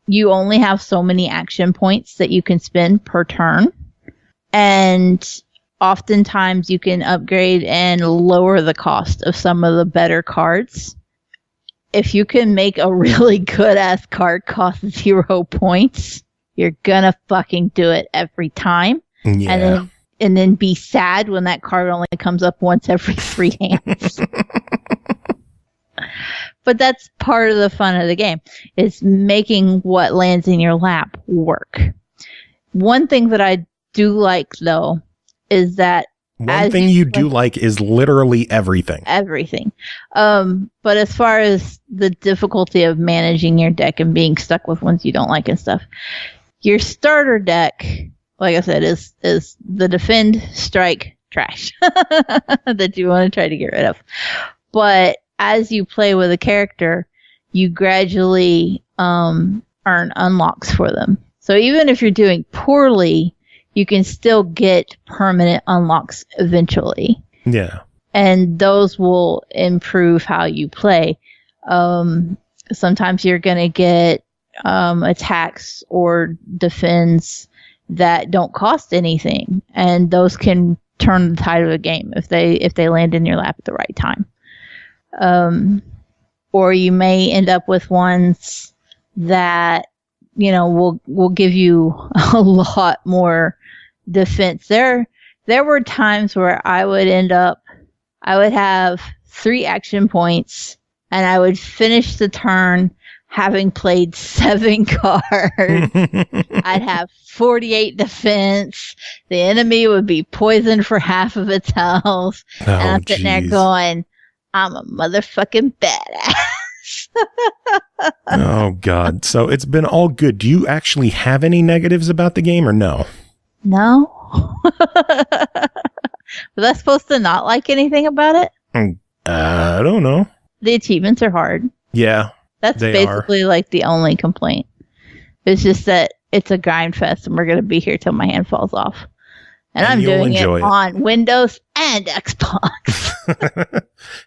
You only have so many action points that you can spend per turn, and oftentimes you can upgrade and lower the cost of some of the better cards. If you can make a really good ass card cost 0 points, you're gonna fucking do it every time. Yeah. And then be sad when that card only comes up once every 3 hands. But that's part of the fun of the game, is making what lands in your lap work. One thing that I do like, though, is that one thing you do like is literally everything. Everything. But as far as the difficulty of managing your deck and being stuck with ones you don't like and stuff, your starter deck, like I said, is the defend, strike, trash that you want to try to get rid of. But as you play with a character, you gradually earn unlocks for them. So even if you're doing poorly, you can still get permanent unlocks eventually. Yeah. And those will improve how you play. Sometimes you're going to get attacks or defends that don't cost anything, and those can turn the tide of a game if they land in your lap at the right time. Or you may end up with ones that, will give you a lot more defense. There were times where I would have 3 action points, and I would finish the turn having played 7 cards. I'd have 48 defense. The enemy would be poisoned for half of its health. And I'm sitting there going, I'm a motherfucking badass. Oh, God. So it's been all good. Do you actually have any negatives about the game or no? No. Was I supposed to not like anything about it? I don't know. The achievements are hard. Yeah. That's basically like the only complaint. It's just that it's a grind fest and we're going to be here till my hand falls off. And I'm doing it on Windows and Xbox.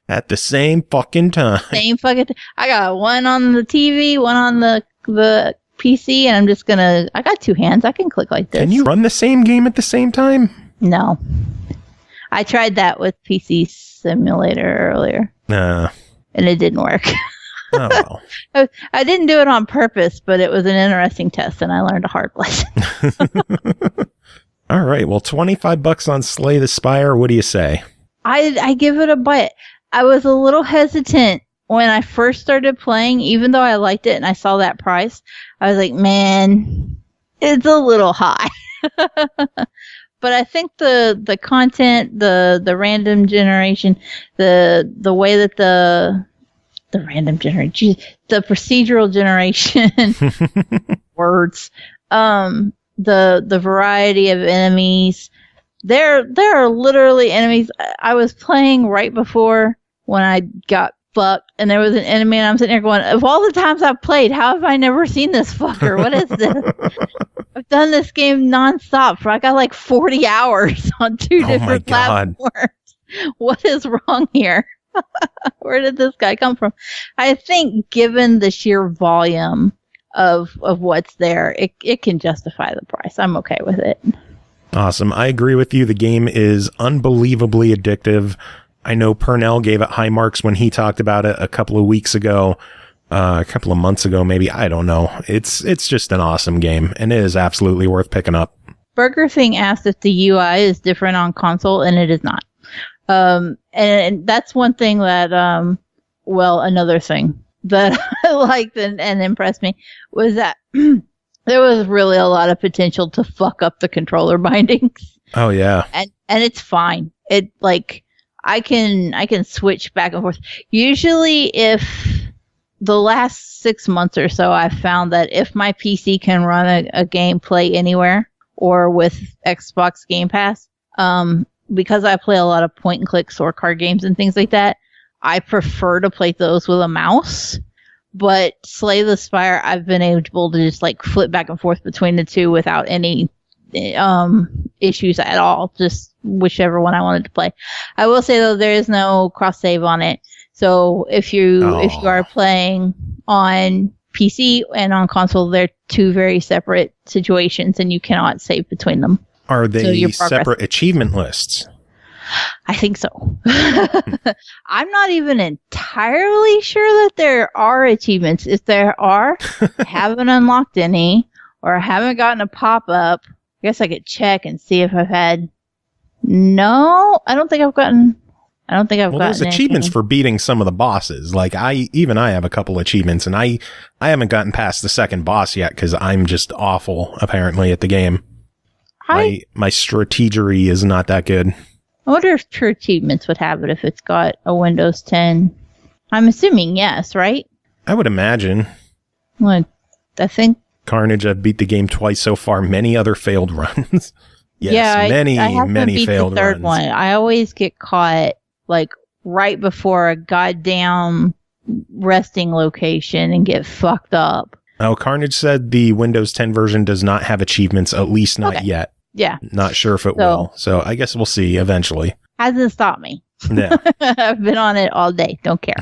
At the same fucking time. I got one on the TV, one on the PC, and I'm just going to... I got 2 hands. I can click like this. Can you run the same game at the same time? No. I tried that with PC Simulator earlier. And it didn't work. Oh, well. I didn't do it on purpose, but it was an interesting test, and I learned a hard lesson. All right. Well, $25 on Slay the Spire. What do you say? I give it a bite. I was a little hesitant when I first started playing, even though I liked it and I saw that price. I was like, man, it's a little high. But I think the content, the random generation, the way that the random generation, the procedural generation, words, the variety of enemies. There are literally enemies. I was playing right before when I got fucked, and there was an enemy, and I'm sitting there going, of all the times I've played, how have I never seen this fucker? What is this? I've done this game nonstop for I got like 40 hours on 2 different platforms. What is wrong here? Where did this guy come from? I think given the sheer volume of what's there, it can justify the price. I'm okay with it. Awesome. I agree with you. The game is unbelievably addictive. I know Purnell gave it high marks when he talked about it a couple of weeks ago, a couple of months ago, maybe. I don't know. It's just an awesome game, and it is absolutely worth picking up. Burger Thing asked if the UI is different on console, and it is not. And that's one thing that, another thing that I liked and impressed me was that there was really a lot of potential to fuck up the controller bindings. Oh yeah. And it's fine. It I can switch back and forth. Usually if the last 6 months or so, I've found that if my PC can run a game play anywhere or with Xbox Game Pass, because I play a lot of point and click or card games and things like that, I prefer to play those with a mouse. But Slay the Spire, I've been able to just flip back and forth between the two without any issues at all. Just whichever one I wanted to play. I will say though, there is no cross save on it. So if you are playing on PC and on console, they're two very separate situations, and you cannot save between them. Are they separate achievement lists? I think so. I'm not even entirely sure that there are achievements. If there are, I haven't unlocked any, or I haven't gotten a pop-up. I guess I could check and see if I've had... No, I don't think I've gotten... There's achievements for beating some of the bosses. I have a couple achievements, and I haven't gotten past the second boss yet because I'm just awful, apparently, at the game. My strategery is not that good. I wonder if True Achievements would have it if it's got a Windows 10. I'm assuming yes, right? I would imagine. Well, I think... Carnage, I've beat the game twice so far. Many other failed runs. Yes, yeah, many failed the third runs. One. I always get caught right before a goddamn resting location and get fucked up. Oh, Carnage said the Windows 10 version does not have achievements, at least not yet. Yeah. Not sure if it will. So I guess we'll see eventually. Hasn't stopped me. Yeah. I've been on it all day. Don't care.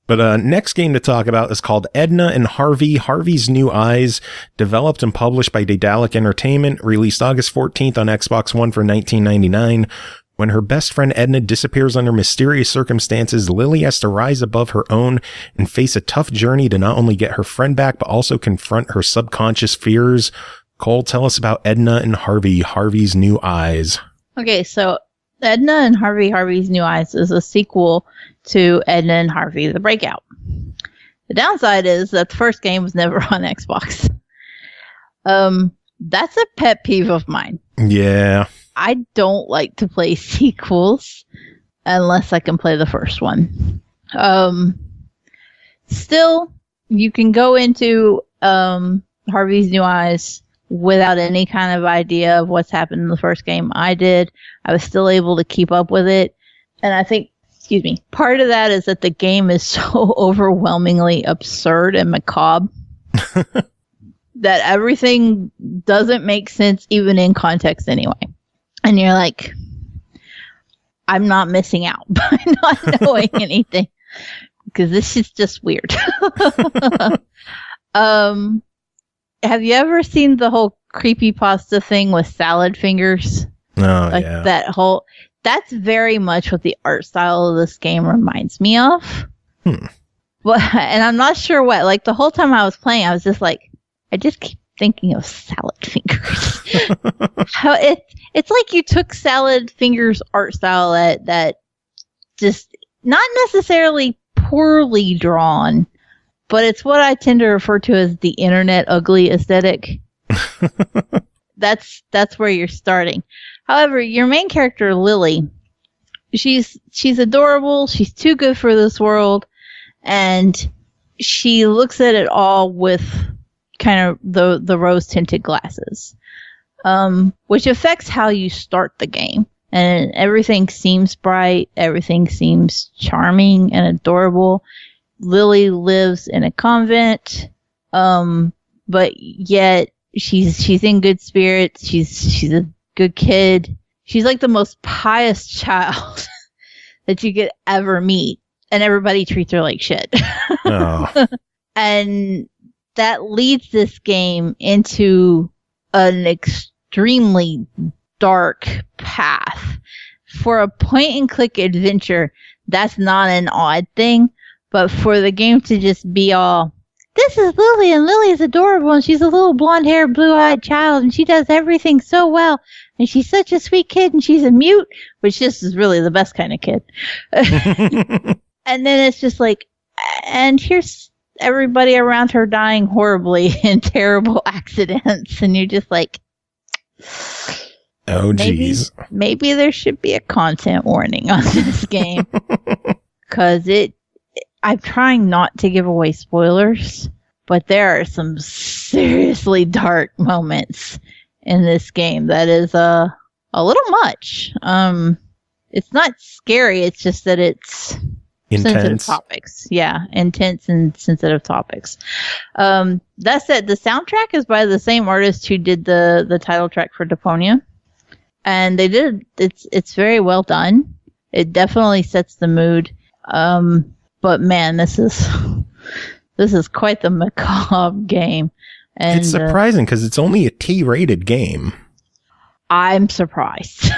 But next game to talk about is called Edna and Harvey, Harvey's New Eyes, developed and published by Daedalic Entertainment, released August 14th on Xbox One for $19.99. When her best friend Edna disappears under mysterious circumstances, Lily has to rise above her own and face a tough journey to not only get her friend back, but also confront her subconscious fears. Cole, tell us about Edna and Harvey, Harvey's New Eyes. Okay, so Edna and Harvey, Harvey's New Eyes is a sequel to Edna and Harvey, The Breakout. The downside is that the first game was never on Xbox. That's a pet peeve of mine. Yeah. I don't like to play sequels unless I can play the first one. Still, you can go into Harvey's New Eyes without any kind of idea of what's happened in the first game. I did. I was still able to keep up with it. And I think, part of that is that the game is so overwhelmingly absurd and macabre that everything doesn't make sense even in context anyway. And you're like, I'm not missing out by not knowing anything because this is just weird. Have you ever seen the whole creepypasta thing with salad fingers? Oh, yeah. That's very much what the art style of this game reminds me of. But, and I'm not sure what, the whole time I was playing, I was just I just keep thinking of salad fingers. It's like you took salad fingers art style that just not necessarily poorly drawn, but it's what I tend to refer to as the internet ugly aesthetic. That's where you're starting. However, your main character, Lily, she's adorable. She's too good for this world. And she looks at it all with kind of the rose-tinted glasses, which affects how you start the game. And everything seems bright. Everything seems charming and adorable. Lily lives in a convent, but yet she's in good spirits. She's a good kid. She's like the most pious child that you could ever meet, and everybody treats her like shit. Oh. And that leads this game into an extremely dark path. For a point-and-click adventure, that's not an odd thing, but for the game to just be all, this is Lily, and Lily is adorable, and she's a little blonde-haired, blue-eyed child, and she does everything so well, and she's such a sweet kid, and she's a mute, which just is really the best kind of kid. And then it's just like, and here's everybody around her dying horribly in terrible accidents, and you're just like, oh, geez. Maybe there should be a content warning on this game. Because I'm trying not to give away spoilers, but there are some seriously dark moments in this game that is a little much. It's not scary, it's just that it's sensitive topics. Yeah, intense and sensitive topics. That said, the soundtrack is by the same artist who did the title track for Deponia. And it's very well done. It definitely sets the mood. But man, this is quite the macabre game. And it's surprising because it's only a T-rated game. I'm surprised.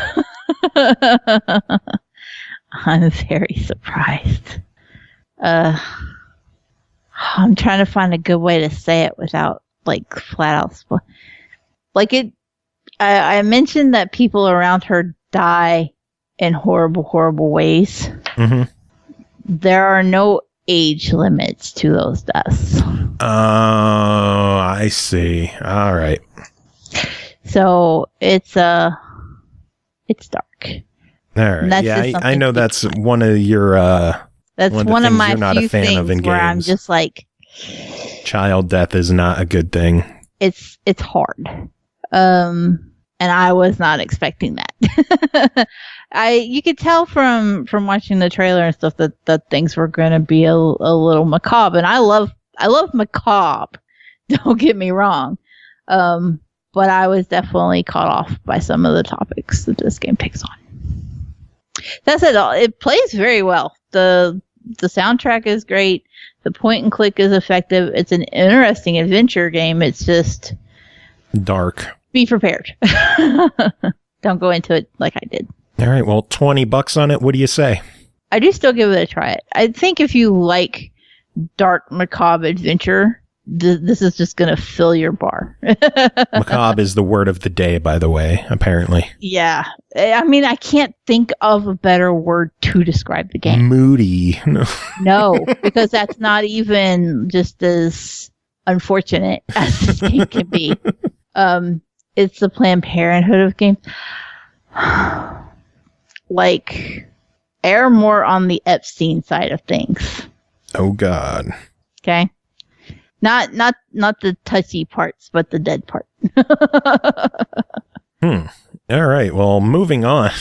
I'm very surprised. I'm trying to find a good way to say it without like flat out spoil. Like it. I mentioned that people around her die in horrible, horrible ways. Mm-hmm. There are no age limits to those deaths. Oh, I see. All right. So it's dark. All right. Yeah, I know that's one of your. That's one of my not few a fan things of in where games. I'm just like, child death is not a good thing. It's hard. And I was not expecting that. You could tell from watching the trailer and stuff that things were going to be a little macabre, and I love macabre. Don't get me wrong. But I was definitely caught off by some of the topics that this game picks on. That said, it plays very well. The soundtrack is great. The point and click is effective. It's an interesting adventure game. It's just dark. Be prepared. Don't go into it like I did. All right. Well, $20 on it. What do you say? I do still give it a try. I think if you like dark macabre adventure, this is just going to fill your bar. Macabre is the word of the day, by the way, apparently. Yeah. I mean, I can't think of a better word to describe the game. Moody. No, because that's not even just as unfortunate as this game can be. It's the Planned Parenthood of games. Like, err more on the Epstein side of things. Oh, God. Okay? Not the touchy parts, but the dead part. All right. Well, moving on.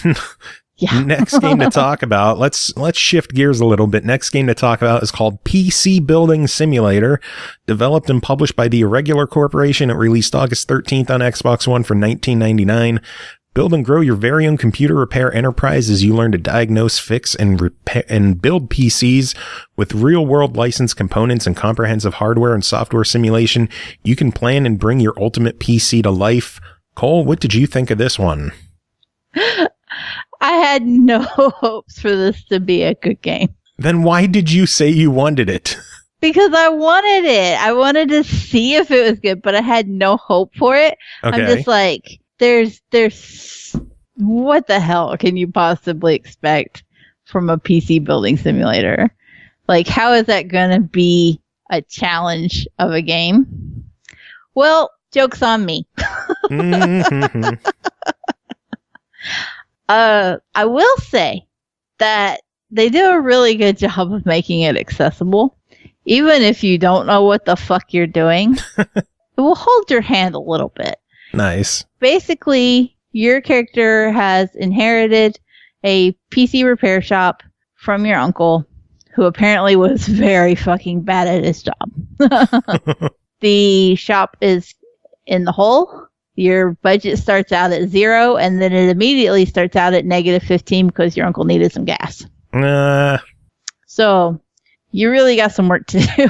Yeah. Next game to talk about. Let's shift gears a little bit. Next game to talk about is called PC Building Simulator. Developed and published by the Irregular Corporation. It released August 13th on Xbox One for $19.99. Build and grow your very own computer repair enterprise as you learn to diagnose, fix, and repair and build PCs with real-world licensed components and comprehensive hardware and software simulation. You can plan and bring your ultimate PC to life. Cole, what did you think of this one? I had no hopes for this to be a good game. Then why did you say you wanted it? Because I wanted it. I wanted to see if it was good, but I had no hope for it. Okay. I'm just like, there's what the hell can you possibly expect from a PC building simulator? Like, how is that going to be a challenge of a game? Well, joke's on me. Mm-hmm. I will say that they do a really good job of making it accessible. Even if you don't know what the fuck you're doing, it will hold your hand a little bit. Nice. Basically, your character has inherited a PC repair shop from your uncle, who apparently was very fucking bad at his job. The shop is in the hole. Your budget starts out at 0, and then it immediately starts out at -15 because your uncle needed some gas. So you really got some work to do.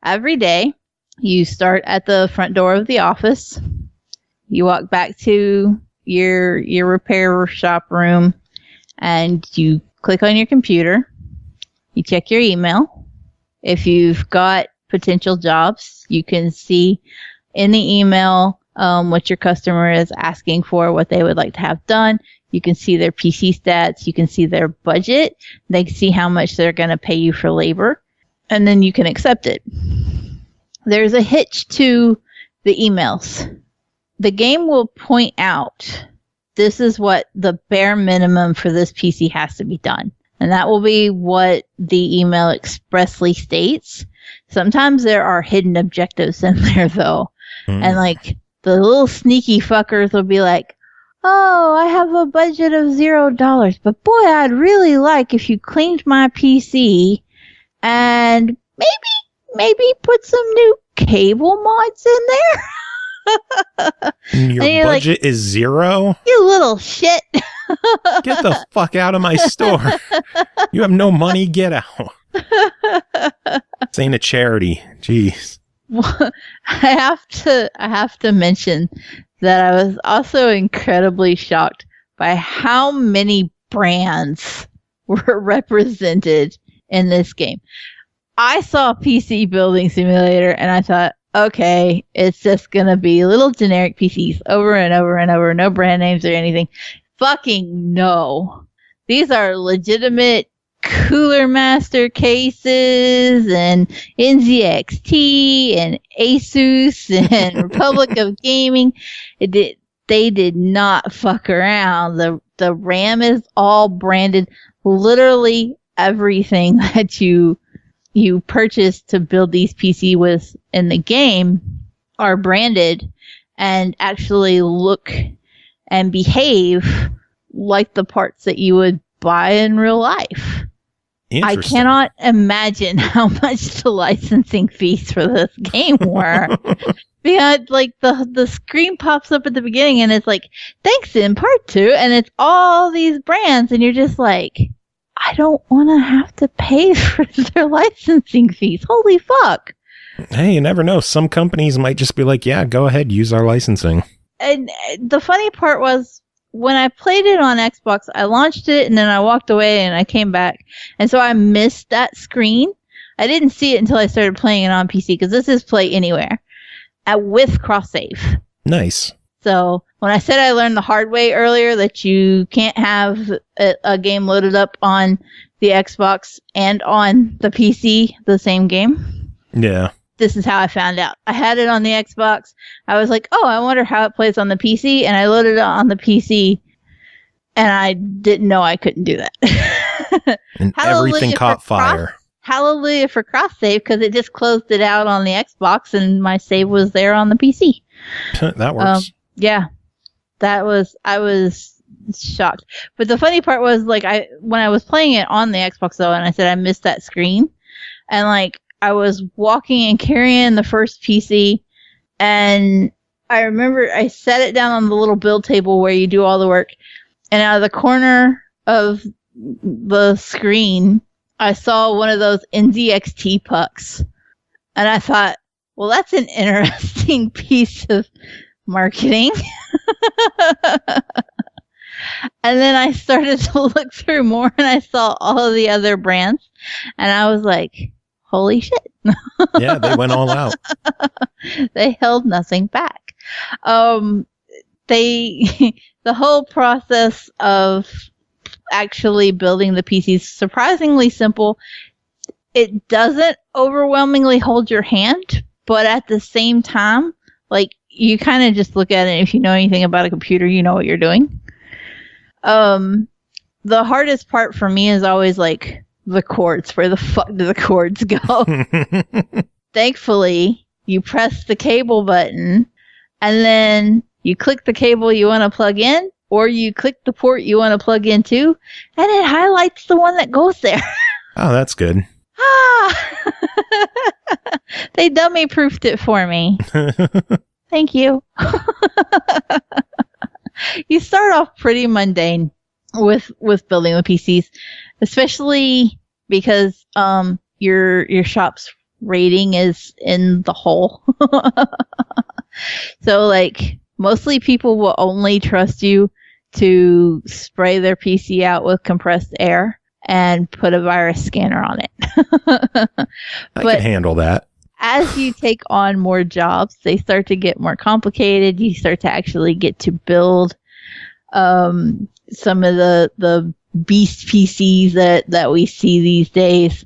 Every day, you start at the front door of the office. You walk back to your repair shop room and you click on your computer. You check your email. If you've got potential jobs, you can see in the email what your customer is asking for, what they would like to have done. You can see their PC stats. You can see their budget. They can see how much they're going to pay you for labor. And then you can accept it. There's a hitch to the emails. The game will point out this is what the bare minimum for this PC has to be done. And that will be what the email expressly states. Sometimes there are hidden objectives in there, though. And, like, the little sneaky fuckers will be like, oh, I have a budget of $0, but boy, I'd really like if you cleaned my PC and maybe put some new cable mods in there. Your budget is 0? You little shit. Get the fuck out of my store. You have no money, get out. This ain't a charity. Jeez. Well, I have to mention that I was also incredibly shocked by how many brands were represented in this game. I saw PC Building Simulator and I thought, okay, it's just going to be little generic PCs over and over and over, no brand names or anything. Fucking no. These are legitimate Cooler Master cases and NZXT and Asus and Republic of Gaming. They did not fuck around. The RAM is all branded. Literally everything that you purchase to build these PC with in the game are branded and actually look and behave like the parts that you would buy in real life. I cannot imagine how much the licensing fees for this game were. Because, like, the screen pops up at the beginning and it's like, thanks in part 2, and it's all these brands, and you're just like, I don't want to have to pay for their licensing fees. Holy fuck. Hey, you never know. Some companies might just be like, yeah, go ahead, use our licensing. And the funny part was, when I played it on Xbox, I launched it and then I walked away and I came back. And so I missed that screen. I didn't see it until I started playing it on PC because this is Play Anywhere with cross save. Nice. So when I said I learned the hard way earlier that you can't have a game loaded up on the Xbox and on the PC, the same game. Yeah. This is how I found out. I had it on the Xbox. I was like, oh, I wonder how it plays on the PC. And I loaded it on the PC. And I didn't know I couldn't do that. And everything caught fire. Hallelujah for cross save, because it just closed it out on the Xbox and my save was there on the PC. That works. Yeah. I was shocked. But the funny part was, like, when I was playing it on the Xbox, though, and I said I missed that screen. And, like, I was walking and carrying the first PC, and I remember I set it down on the little build table where you do all the work, and out of the corner of the screen, I saw one of those NZXT pucks, and I thought, well, that's an interesting piece of marketing. And then I started to look through more, and I saw all of the other brands, and I was like, holy shit. Yeah, they went all out. They held nothing back. The whole process of actually building the PC is surprisingly simple. It doesn't overwhelmingly hold your hand, but at the same time, like, you kind of just look at it. If you know anything about a computer, you know what you're doing. The hardest part for me is always, like, the cords. Where the fuck do the cords go? Thankfully, you press the cable button, and then you click the cable you want to plug in, or you click the port you want to plug into, and it highlights the one that goes there. Oh, that's good. They dummy proofed it for me. Thank you. You start off pretty mundane with building the PCs, especially because your shop's rating is in the hole. So, like, Mostly people will only trust you to spray their PC out with compressed air and put a virus scanner on it. I can handle that. As you take on more jobs, they start to get more complicated. You start to actually get to build some of the beast PCs that we see these days.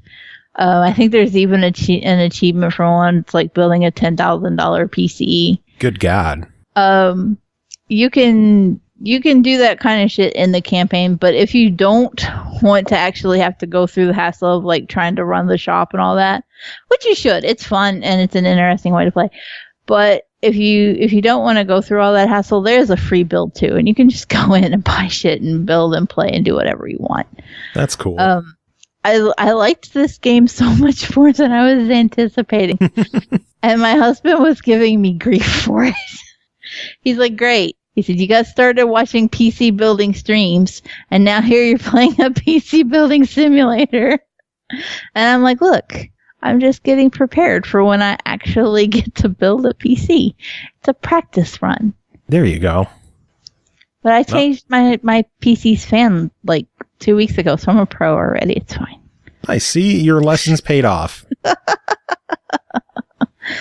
I think there's even an achievement for one. It's like building a $10,000 PC. Good God. You can do that kind of shit in the campaign, but if you don't want to actually have to go through the hassle of like trying to run the shop and all that, which you should, it's fun and it's an interesting way to play. But if you don't want to go through all that hassle, there's a free build too, and you can just go in and buy shit and build and play and do whatever you want. That's cool. I liked this game so much more than I was anticipating, and my husband was giving me grief for it. He's like, great. He said, you got started watching PC building streams, and now here you're playing a PC building simulator. And I'm like, look, I'm just getting prepared for when I actually get to build a PC. It's a practice run. There you go. But I changed my PC's fan like 2 weeks ago, so I'm a pro already. It's fine. I see your lessons paid off.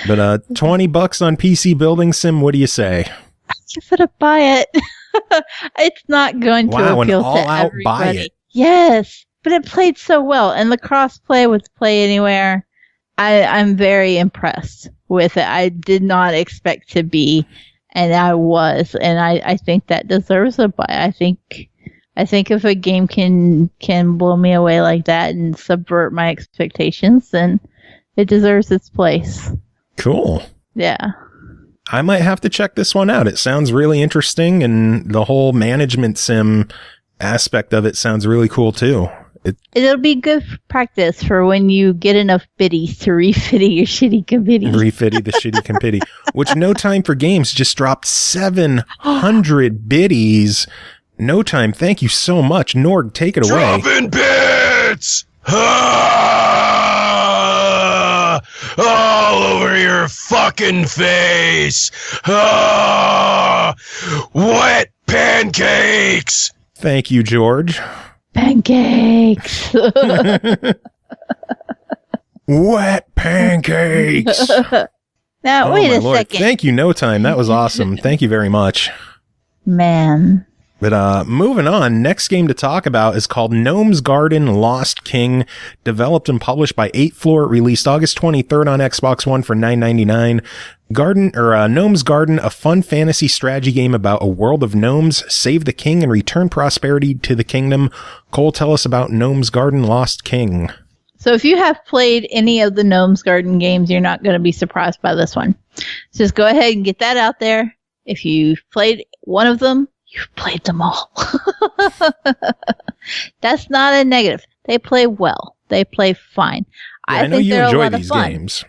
But $20 on PC building sim, what do you say? I'm gonna buy it. It's not going to appeal to everybody. Buy it. Yes, but it played so well, and the crossplay with Play Anywhere, I'm very impressed with it. I did not expect to be, and I was, and I think that deserves a buy. I think if a game can blow me away like that and subvert my expectations, then it deserves its place. Cool. Yeah. I might have to check this one out. It sounds really interesting, and the whole management sim aspect of it sounds really cool too. It'll be good practice for when you get enough biddies to refitty your shitty compity. Refitty the shitty compity, which No Time for Games just dropped 700 biddies. No Time, thank you so much. Norg, take it away. Dropping bits! Ah! All over your fucking face! Ah! Wet pancakes! Thank you, George. Pancakes! Wet pancakes! Now, wait a second. Thank you, No Time. That was awesome. Thank you very much. Man. But moving on, next game to talk about is called Gnomes Garden Lost King, developed and published by 8 Floor, released August 23rd on Xbox One for $9.99. Gnomes Garden, a fun fantasy strategy game about a world of gnomes, save the king and return prosperity to the kingdom. Cole, tell us about Gnomes Garden Lost King. So if you have played any of the Gnomes Garden games, you're not going to be surprised by this one. So just go ahead and get that out there. If you've played one of them, you've played them all. That's not a negative. They play well. They play fine. Yeah, I know think you they're enjoy a lot these of fun. games.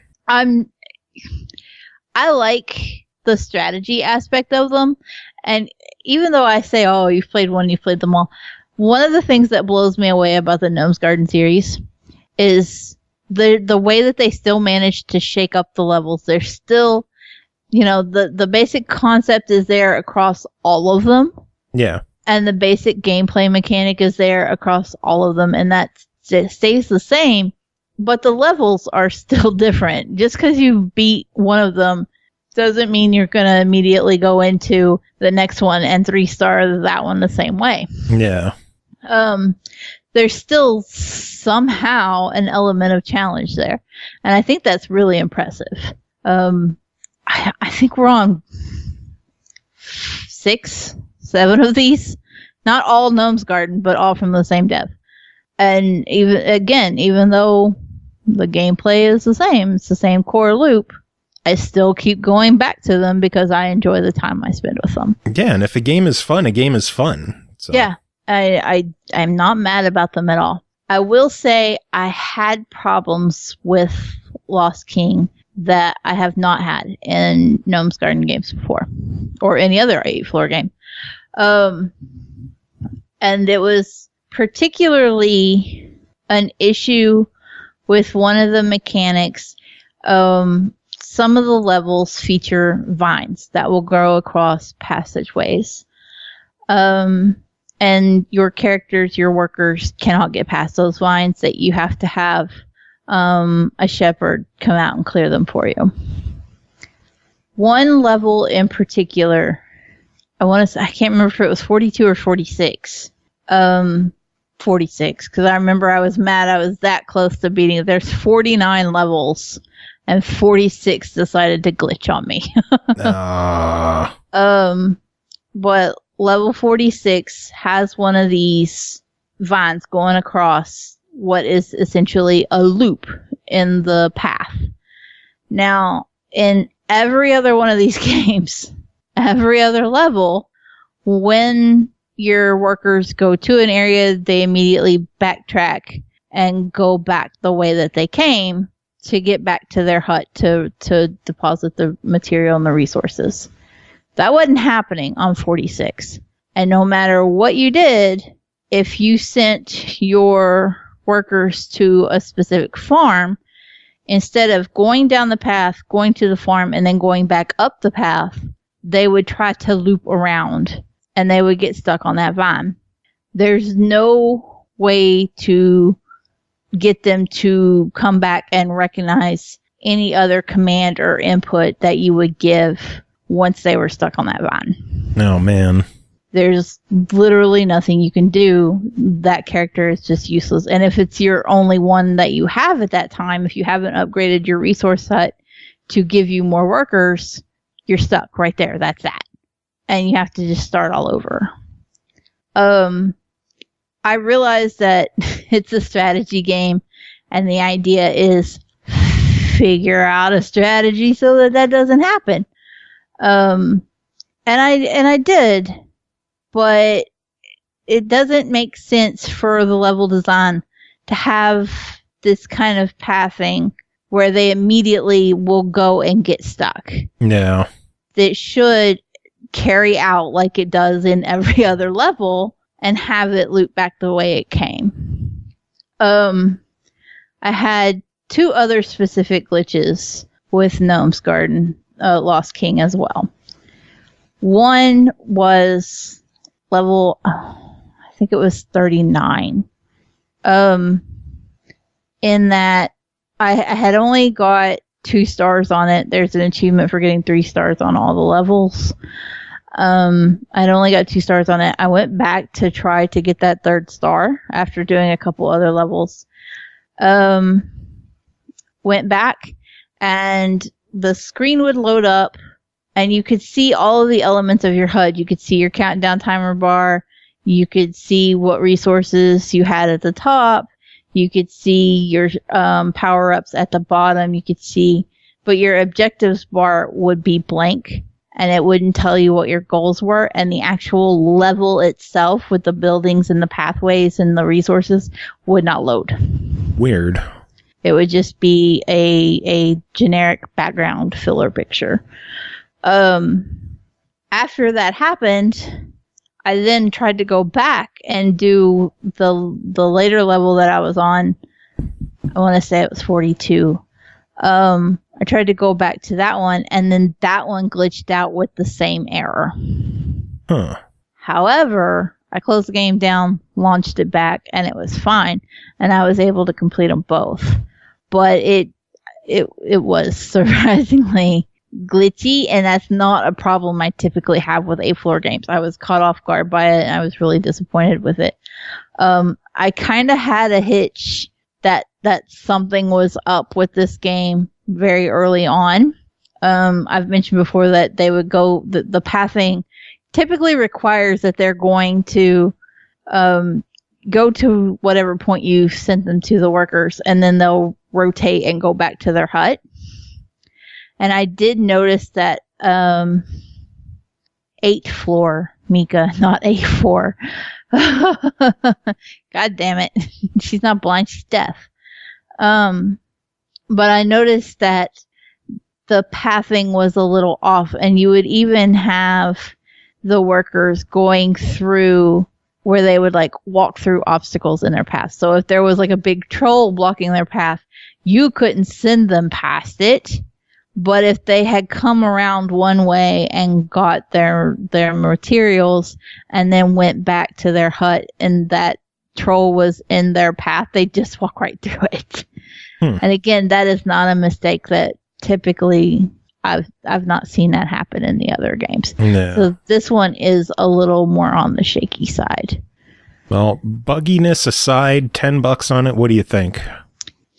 I like the strategy aspect of them. And even though I say, oh, you've played one, you've played them all, one of the things that blows me away about the Gnomes Garden series is the way that they still manage to shake up the levels. They're still, the basic concept is there across all of them. Yeah. And the basic gameplay mechanic is there across all of them. And that stays the same. But the levels are still different. Just because you beat one of them doesn't mean you're going to immediately go into the next one and 3-star that one the same way. Yeah. There's still somehow an element of challenge there. And I think that's really impressive. I think we're on 6, 7 of these. Not all Gnomes Garden, but all from the same dev. And even though the gameplay is the same, it's the same core loop, I still keep going back to them because I enjoy the time I spend with them. Yeah, and if a game is fun, a game is fun. So. Yeah, I'm not mad about them at all. I will say I had problems with Lost King that I have not had in Gnomes Garden games before, or any other 8 Floor game. And it was particularly an issue with one of the mechanics. some of the levels feature vines that will grow across passageways. And your characters, your workers, cannot get past those vines, that you have to have a shepherd come out and clear them for you. One level in particular, I can't remember if it was 42 or 46. 46, because I remember I was mad I was that close to beating it. There's 49 levels, and 46 decided to glitch on me. But level 46 has one of these vines going across what is essentially a loop in the path. Now, in every other one of these games, every other level, when your workers go to an area, they immediately backtrack and go back the way that they came to get back to their hut to deposit the material and the resources. That wasn't happening on 46. And no matter what you did, if you sent your workers to a specific farm, instead of going down the path, going to the farm, and then going back up the path, they would try to loop around, and they would get stuck on that vine. There's no way to get them to come back and recognize any other command or input that you would give once they were stuck on that vine. Oh, man. There's literally nothing you can do. That character is just useless. And if it's your only one that you have at that time, if you haven't upgraded your resource hut to give you more workers, you're stuck right there. That's that. And you have to just start all over. I realize that it's a strategy game, and the idea is figure out a strategy so that doesn't happen. And I did, but it doesn't make sense for the level design to have this kind of pathing where they immediately will go and get stuck. No. That should carry out like it does in every other level and have it loop back the way it came. I had two other specific glitches with Gnomes Garden, Lost King as well. One was level, I think it was 39. In that I had only got 2 stars on it. There's an achievement for getting 3 stars on all the levels. I'd only got 2 stars on it. I went back to try to get that 3rd star after doing a couple other levels. Went back, and the screen would load up, and you could see all of the elements of your HUD. You could see your countdown timer bar. You could see what resources you had at the top. You could see your power-ups at the bottom. You could see, but your objectives bar would be blank, and it wouldn't tell you what your goals were. And the actual level itself with the buildings and the pathways and the resources would not load. Weird. It would just be a generic background filler picture. After that happened, I then tried to go back and do the later level that I was on. I want to say it was 42. I tried to go back to that one, and then that one glitched out with the same error. Huh. However, I closed the game down, launched it back, and it was fine, and I was able to complete them both. But it was surprisingly glitchy, and that's not a problem I typically have with 8th-floor games. I was caught off guard by it, and I was really disappointed with it. I kind of had a hitch that something was up with this game very early on. I've mentioned before that they would go, the pathing typically requires that they're going to go to whatever point you sent them to, the workers, and then they'll rotate and go back to their hut. And I did notice that 8th floor, Mika, not A4. God damn it. She's not blind, she's deaf. But I noticed that the pathing was a little off, and you would even have the workers going through where they would like walk through obstacles in their path. So if there was like a big troll blocking their path, you couldn't send them past it, But if they had come around one way and got their materials and then went back to their hut and that troll was in their path, they'd just walk right through it. And again, that is not a mistake that typically I've not seen that happen in the other games. No. So this one is a little more on the shaky side. Well, bugginess aside, $10 on it. What do you think?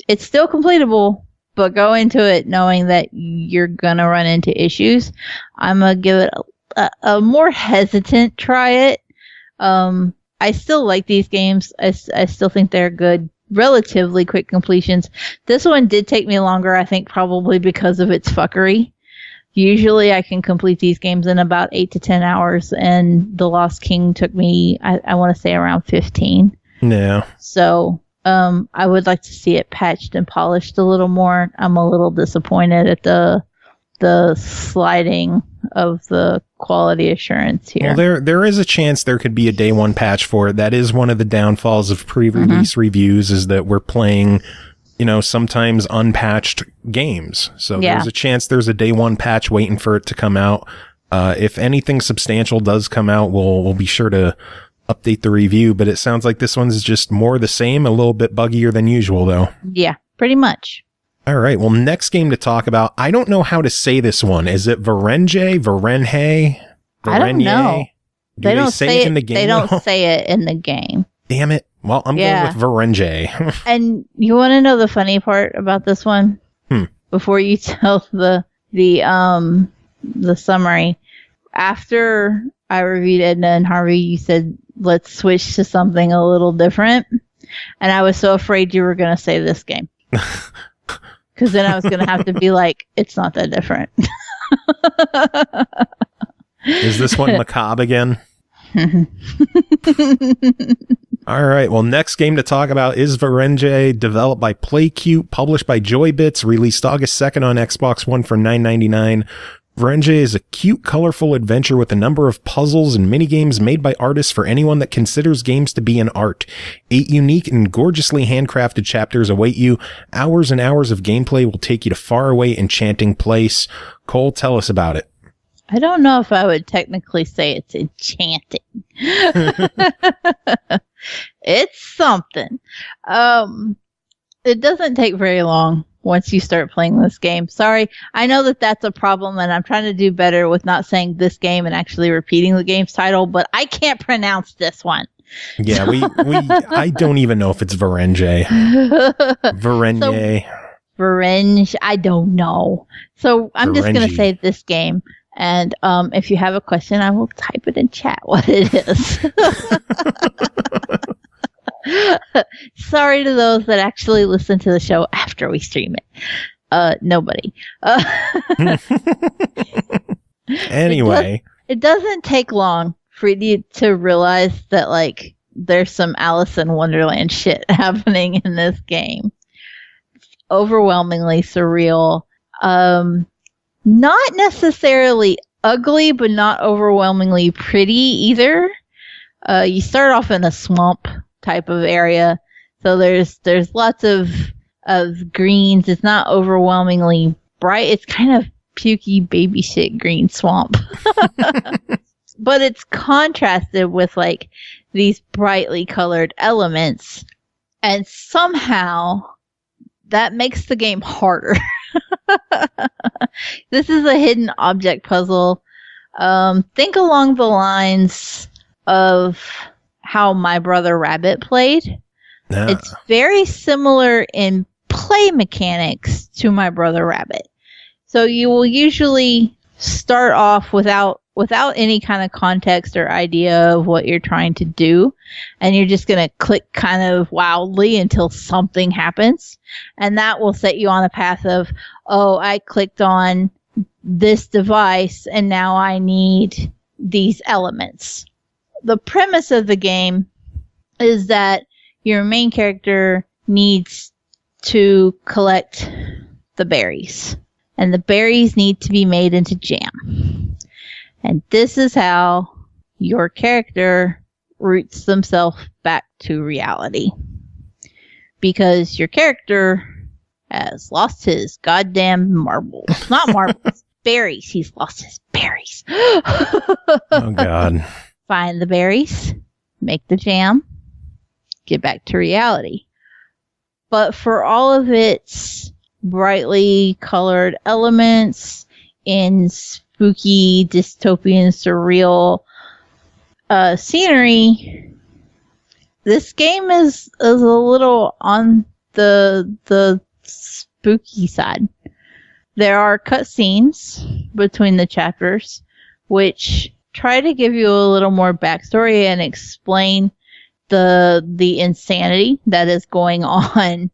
It's still completable, but go into it knowing that you're going to run into issues. I'm going to give it a more hesitant try it. I still like these games. I still think they're good, relatively quick completions. This one did take me longer, I think probably because of its fuckery. Usually I can complete these games in about 8 to 10 hours, and The Lost King took me, I want to say, around 15. Yeah. So I would like to see it patched and polished a little more. I'm a little disappointed at the sliding of the quality assurance here. Well, there is a chance there could be a day one patch for it. That is one of the downfalls of pre-release reviews, is that we're playing, sometimes unpatched games. So there's a chance there's a day one patch waiting for it to come out. If anything substantial does come out, we'll be sure to update the review, but it sounds like this one's just more the same, a little bit buggier than usual though. Yeah, pretty much. All right. Well, next game to talk about, I don't know how to say this one. Is it Varenje? Varenje? I don't know. They don't say it in the game. They don't say it in the game. Damn it. Well, I'm going with Varenje. And you want to know the funny part about this one? Before you tell the summary, after I reviewed Edna and Harvey, you said, let's switch to something a little different. And I was so afraid you were going to say this game. Because then I was going to have to be like, it's not that different. Is this one macabre again? All right. Well, next game to talk about is Varenje, developed by Cute, published by JoyBits, released August 2nd on Xbox One for $9.99. Varenje is a cute, colorful adventure with a number of puzzles and minigames made by artists for anyone that considers games to be an art. 8 unique and gorgeously handcrafted chapters await you. Hours and hours of gameplay will take you to faraway, enchanting place. Cole, tell us about it. I don't know if I would technically say it's enchanting. It's something. It doesn't take very long once you start playing this game. Sorry, I know that that's a problem, and I'm trying to do better with not saying this game and actually repeating the game's title, but I can't pronounce this one. Yeah, I don't even know if it's Varenje. Varenje. Varenje, I don't know. So I'm just going to say this game. And if you have a question, I will type it in chat what it is. Sorry to those that actually listen to the show after we stream it. Nobody. Anyway. It doesn't take long for you to realize that, like, there's some Alice in Wonderland shit happening in this game. It's overwhelmingly surreal. Not necessarily ugly, but not overwhelmingly pretty either. You start off in a swamp type of area, so there's lots of greens. It's not overwhelmingly bright. It's kind of pukey baby shit green swamp. But it's contrasted with like these brightly colored elements, and somehow that makes the game harder. This is a hidden object puzzle. Think along the lines of how My Brother Rabbit played. Yeah. It's very similar in play mechanics to My Brother Rabbit. So you will usually start off without any kind of context or idea of what you're trying to do. And you're just going to click kind of wildly until something happens. And that will set you on a path of, oh, I clicked on this device and now I need these elements. The premise of the game is that your main character needs to collect the berries. And the berries need to be made into jam. And this is how your character roots themselves back to reality. Because your character has lost his goddamn marbles. Not marbles, berries. He's lost his berries. Oh, God. Find the berries, make the jam, get back to reality. But for all of its brightly colored elements in spooky, dystopian, surreal scenery, this game is a little on the spooky side. There are cutscenes between the chapters, which try to give you a little more backstory and explain the insanity that is going on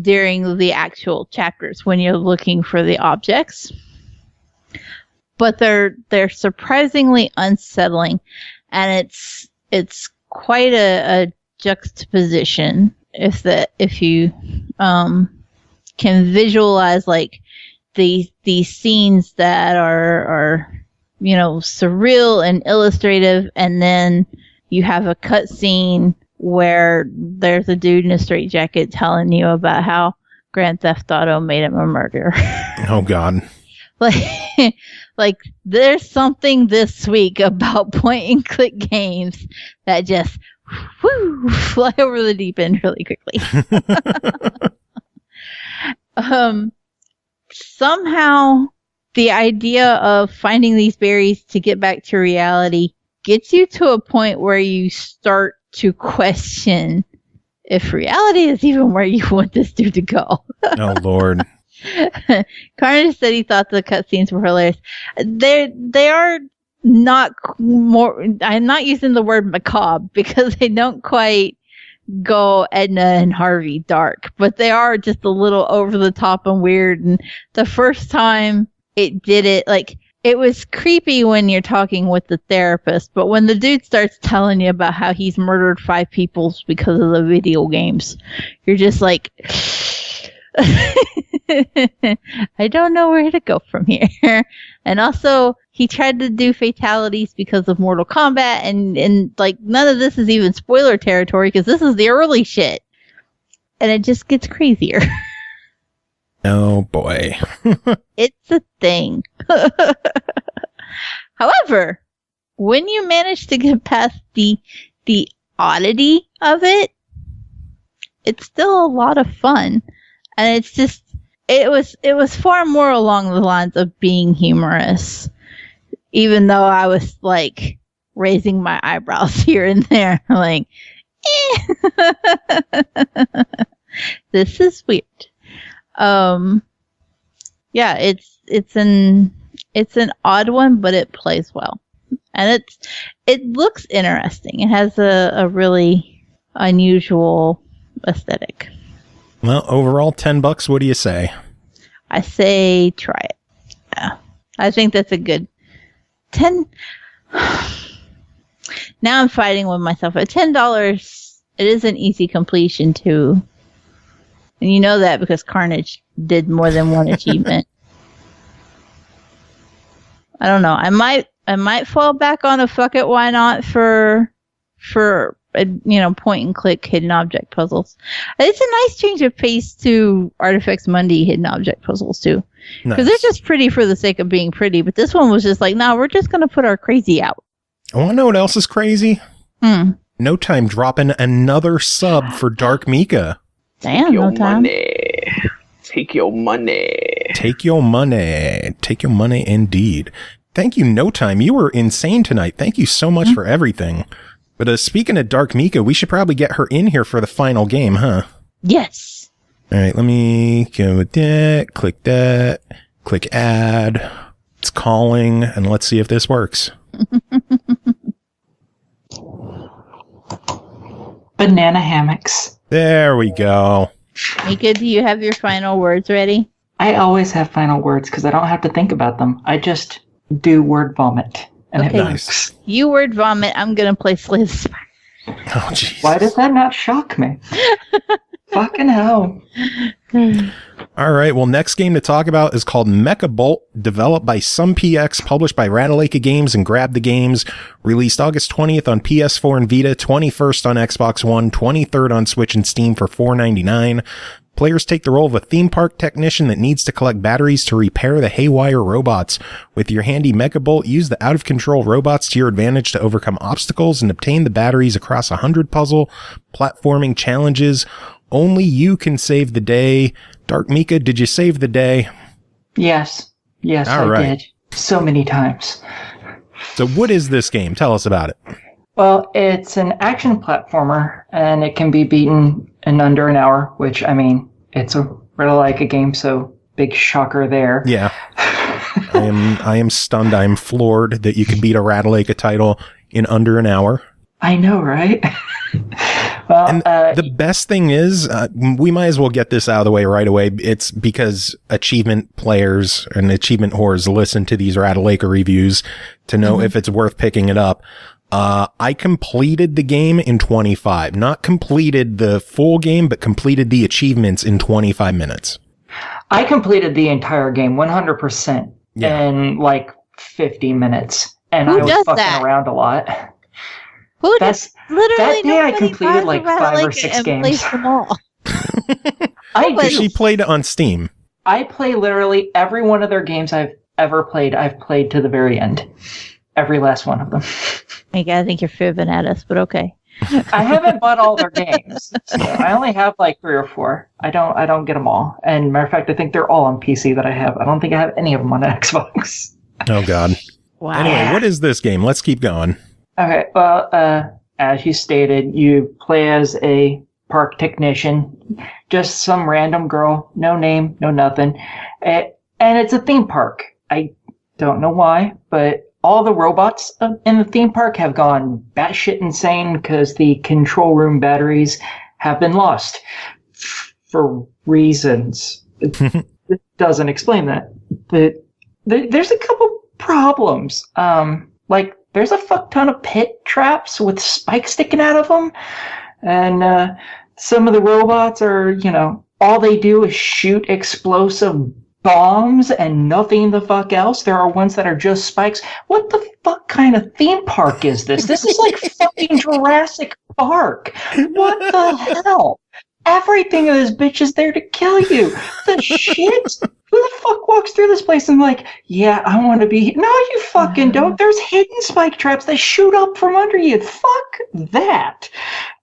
during the actual chapters when you're looking for the objects. But they're surprisingly unsettling, and it's quite a juxtaposition if you can visualize like these scenes that are surreal and illustrative, and then you have a cutscene where there's a dude in a straitjacket telling you about how Grand Theft Auto made him a murderer. Oh, God. Like there's something this week about point and click games that just fly over the deep end really quickly. Somehow the idea of finding these berries to get back to reality gets you to a point where you start to question if reality is even where you want this dude to go. Oh, Lord. Carnage said he thought the cutscenes were hilarious. They are not more. I'm not using the word macabre because they don't quite go Edna and Harvey dark, but they are just a little over the top and weird. And the first time it did it, like, it was creepy when you're talking with the therapist, but when the dude starts telling you about how he's murdered 5 people because of the video games, you're just like, I don't know where to go from here. And also, he tried to do fatalities because of Mortal Kombat, and like, none of this is even spoiler territory because this is the early shit. And it just gets crazier. Oh, boy. It's a thing. However, when you manage to get past the oddity of it, it's still a lot of fun. And it's just, it was far more along the lines of being humorous. Even though I was like raising my eyebrows here and there, like, this is weird. Yeah, it's an odd one, but it plays well, and it looks interesting. It has a really unusual aesthetic. Well, overall, $10. What do you say? I say try it. Yeah, I think that's a good 10. Now I'm fighting with myself. At $10, it is an easy completion too. And you know that because Carnage did more than one achievement. I don't know. I might fall back on a fuck it, why not for point and click hidden object puzzles. It's a nice change of pace to Artifacts Mundi hidden object puzzles too, because they're just pretty for the sake of being pretty. But this one was just like, no, we're just gonna put our crazy out. I want to know what else is crazy. No Time dropping another sub for DarkMika. Damn, No Time. Take your money. Take your money. Take your money indeed. Thank you, No Time. You were insane tonight. Thank you so much for everything. But speaking of DarkMika, we should probably get her in here for the final game, huh? Yes. All right, let me go with that. Click add. It's calling, and let's see if this works. Banana hammocks. There we go. Mika, do you have your final words ready? I always have final words because I don't have to think about them. I just do word vomit. And Okay. it works. You word vomit. I'm gonna play Slay the Spire. Oh, jeez. Why does that not shock me? Fucking hell. All right, well, next game to talk about is called Mekabolt, developed by Somepx, published by Ratalaika Games and GrabTheGames, released August 20th on PS4 and Vita, 21st on Xbox One, 23rd on Switch and Steam for $4.99. Players take the role of a theme park technician that needs to collect batteries to repair the haywire robots. With your handy Mekabolt, use the out-of-control robots to your advantage to overcome obstacles and obtain the batteries across 100 puzzle platforming challenges. Only you can save the day. DarkMika, did you save the day? Yes, I did. So many times. So what is this game? Tell us about it. Well, it's an action platformer, and it can be beaten in under an hour, which, I mean, it's a Ratalaika game, so big shocker there. Yeah. I am stunned. I am floored that you could beat a Ratalaika title in under an hour. I know, right? Well, and the best thing is, we might as well get this out of the way right away. It's because achievement players and achievement whores listen to these Ratalaika reviews to know if it's worth picking it up. I completed the game in 25. Not completed the full game, but completed the achievements in 25 minutes. I completed the entire game 100% in like 50 minutes. And I was fucking around a lot. Who does literally that day I completed like 5 or 6 games. Them all. She played it on Steam. I play literally every one of their games I've ever played. I've played to the very end. Every last one of them. I think you're fibbing at us, but okay. I haven't bought all their games. So I only have like 3 or 4. I don't get them all. And matter of fact, I think they're all on PC that I have. I don't think I have any of them on Xbox. Oh God. Wow. Anyway, what is this game? Let's keep going. Okay. Well, as you stated, you play as a park technician, just some random girl, no name, no nothing, and it's a theme park. I don't know why, but all the robots in the theme park have gone batshit insane because the control room batteries have been lost for reasons. It doesn't explain that. But there's a couple problems. Like, there's a fuck ton of pit traps with spikes sticking out of them. And some of the robots are, all they do is shoot explosive bombs and nothing the fuck else. There are ones that are just spikes. What the fuck kind of theme park is this? This is like fucking Jurassic Park. What the hell? Everything in this bitch is there to kill you. The shit? Who the fuck walks through this place and like, yeah, I want to be... No, you fucking don't. There's hidden spike traps that shoot up from under you. Fuck that.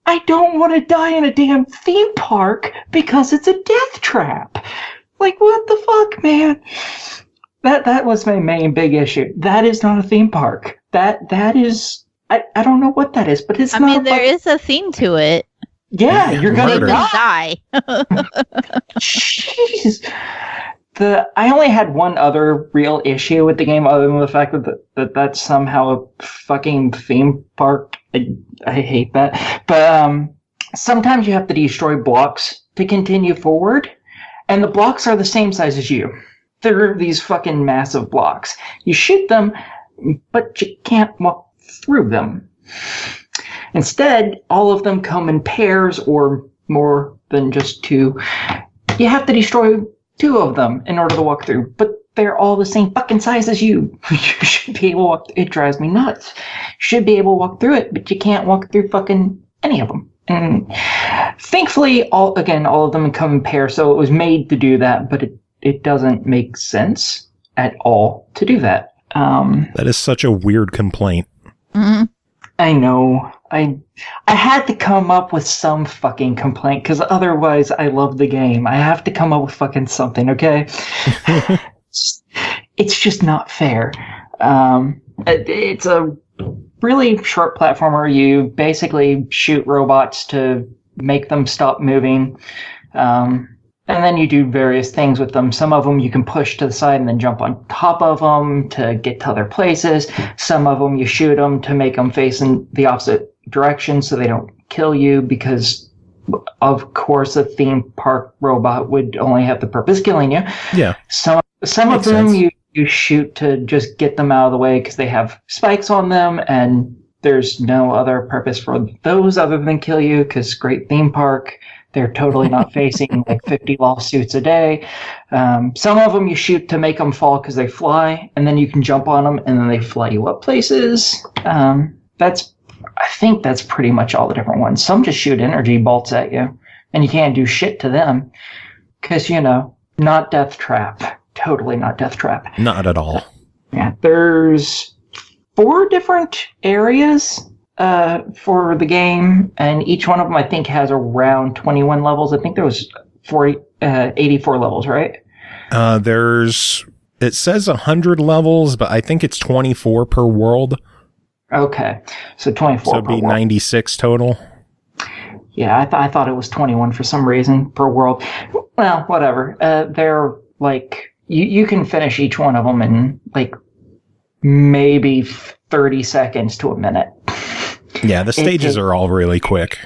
I don't want to die in a damn theme park because it's a death trap. Like, what the fuck, man? That was my main big issue. That is not a theme park. That is... I don't know what that is, but it's not... I mean, there is a theme to it. Yeah, you're gonna die. Jeez. I only had one other real issue with the game other than the fact that's somehow a fucking theme park. I hate that. But sometimes you have to destroy blocks to continue forward, and the blocks are the same size as you. They're these fucking massive blocks. You shoot them, but you can't walk through them. Instead, all of them come in pairs or more than just 2. You have to destroy 2 of them in order to walk through, but they're all the same fucking size as you. You should be able to walk. It drives me nuts. You should be able to walk through it, but you can't walk through fucking any of them. And thankfully, all of them come in pairs, so it was made to do that, but it doesn't make sense at all to do that. That is such a weird complaint. Mm-hmm. I know. I had to come up with some fucking complaint, because otherwise I love the game. I have to come up with fucking something, okay? It's just not fair. It's a really short platformer. You basically shoot robots to make them stop moving. And then you do various things with them. Some of them you can push to the side and then jump on top of them to get to other places. Some of them you shoot them to make them face in the opposite direction so they don't kill you, because, of course, a theme park robot would only have the purpose of killing you. Yeah. Some of them you shoot to just get them out of the way because they have spikes on them, and there's no other purpose for those other than kill you, because great theme park. They're totally not facing like 50 lawsuits a day. Some of them you shoot to make them fall because they fly, and then you can jump on them, and then they fly you up places. I think that's pretty much all the different ones. Some just shoot energy bolts at you, and you can't do shit to them. Because, not Death Trap. Totally not Death Trap. Not at all. Yeah, there's 4 different areas for the game, and each one of them, I think, has around 21 levels. I think there was 84 levels, right? It says 100 levels, but I think it's 24 per world. Okay, so 24 So it'd be per world. 96 total. Yeah, I thought it was 21 for some reason per world. Well, whatever. They're like, you can finish each one of them in like maybe 30 seconds to a minute. Yeah, the stages are all really quick.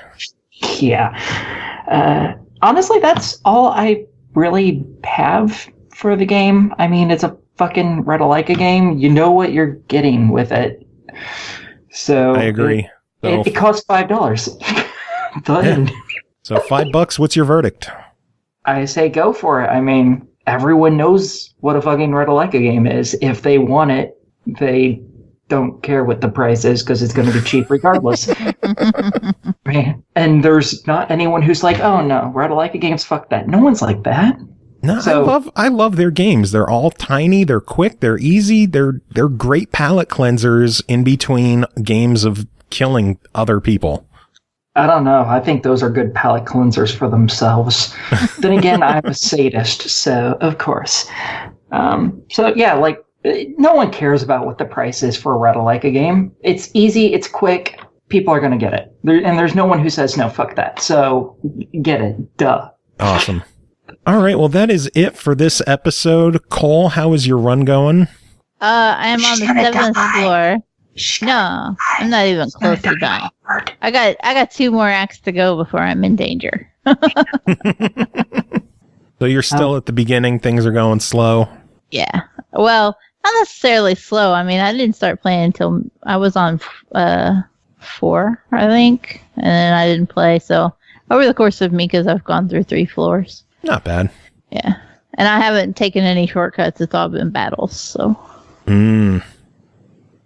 Yeah. Honestly, that's all I really have for the game. I mean, it's a fucking Ratalaika game. You know what you're getting with it. So I agree. It costs $5. Yeah. So $5, what's your verdict? I say go for it. I mean, everyone knows what a fucking Ratalaika game is. If they want it, they don't care what the price is because it's going to be cheap regardless. And there's not anyone who's like, oh no, Ratalaika games, fuck that. No one's like that. No, So- I love their games. They're all tiny, they're quick, they're easy, they're great palate cleansers in between games of killing other people. I don't know. I think those are good palate cleansers for themselves. Then again, I'm a sadist, so of course. So yeah, like no one cares about what the price is for a Ratalaika game. It's easy, it's quick, people are going to get it. And there's no one who says, no, fuck that. So get it. Duh. Awesome. All right, well, that is it for this episode. Cole, how is your run going? I am on the 7th floor. No, I'm not even close to dying. I got 2 more acts to go before I'm in danger. So you're still at the beginning, things are going slow. Yeah. Well, not necessarily slow. I mean, I didn't start playing until I was on 4, I think, and then I didn't play. So over the course of Mika's, I've gone through 3 floors. Not bad. Yeah, and I haven't taken any shortcuts. It's all been battles. So.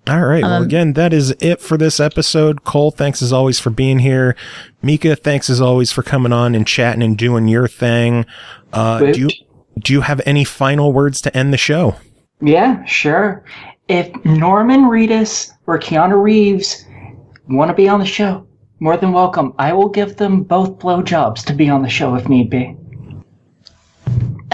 All right. Well, again, that is it for this episode. Cole, thanks as always for being here. Mika, thanks as always for coming on and chatting and doing your thing. Do you have any final words to end the show? Yeah, sure. If Norman Reedus or Keanu Reeves want to be on the show, more than welcome. I will give them both blowjobs to be on the show if need be.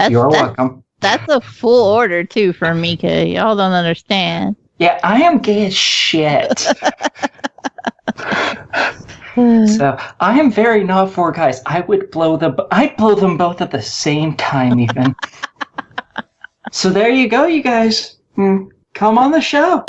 You're welcome. That's a full order, too, for Mika. Y'all don't understand. Yeah, I am gay as shit. So I am very not for guys. I'd blow them both at the same time, even. So there you go, you guys. Come on the show.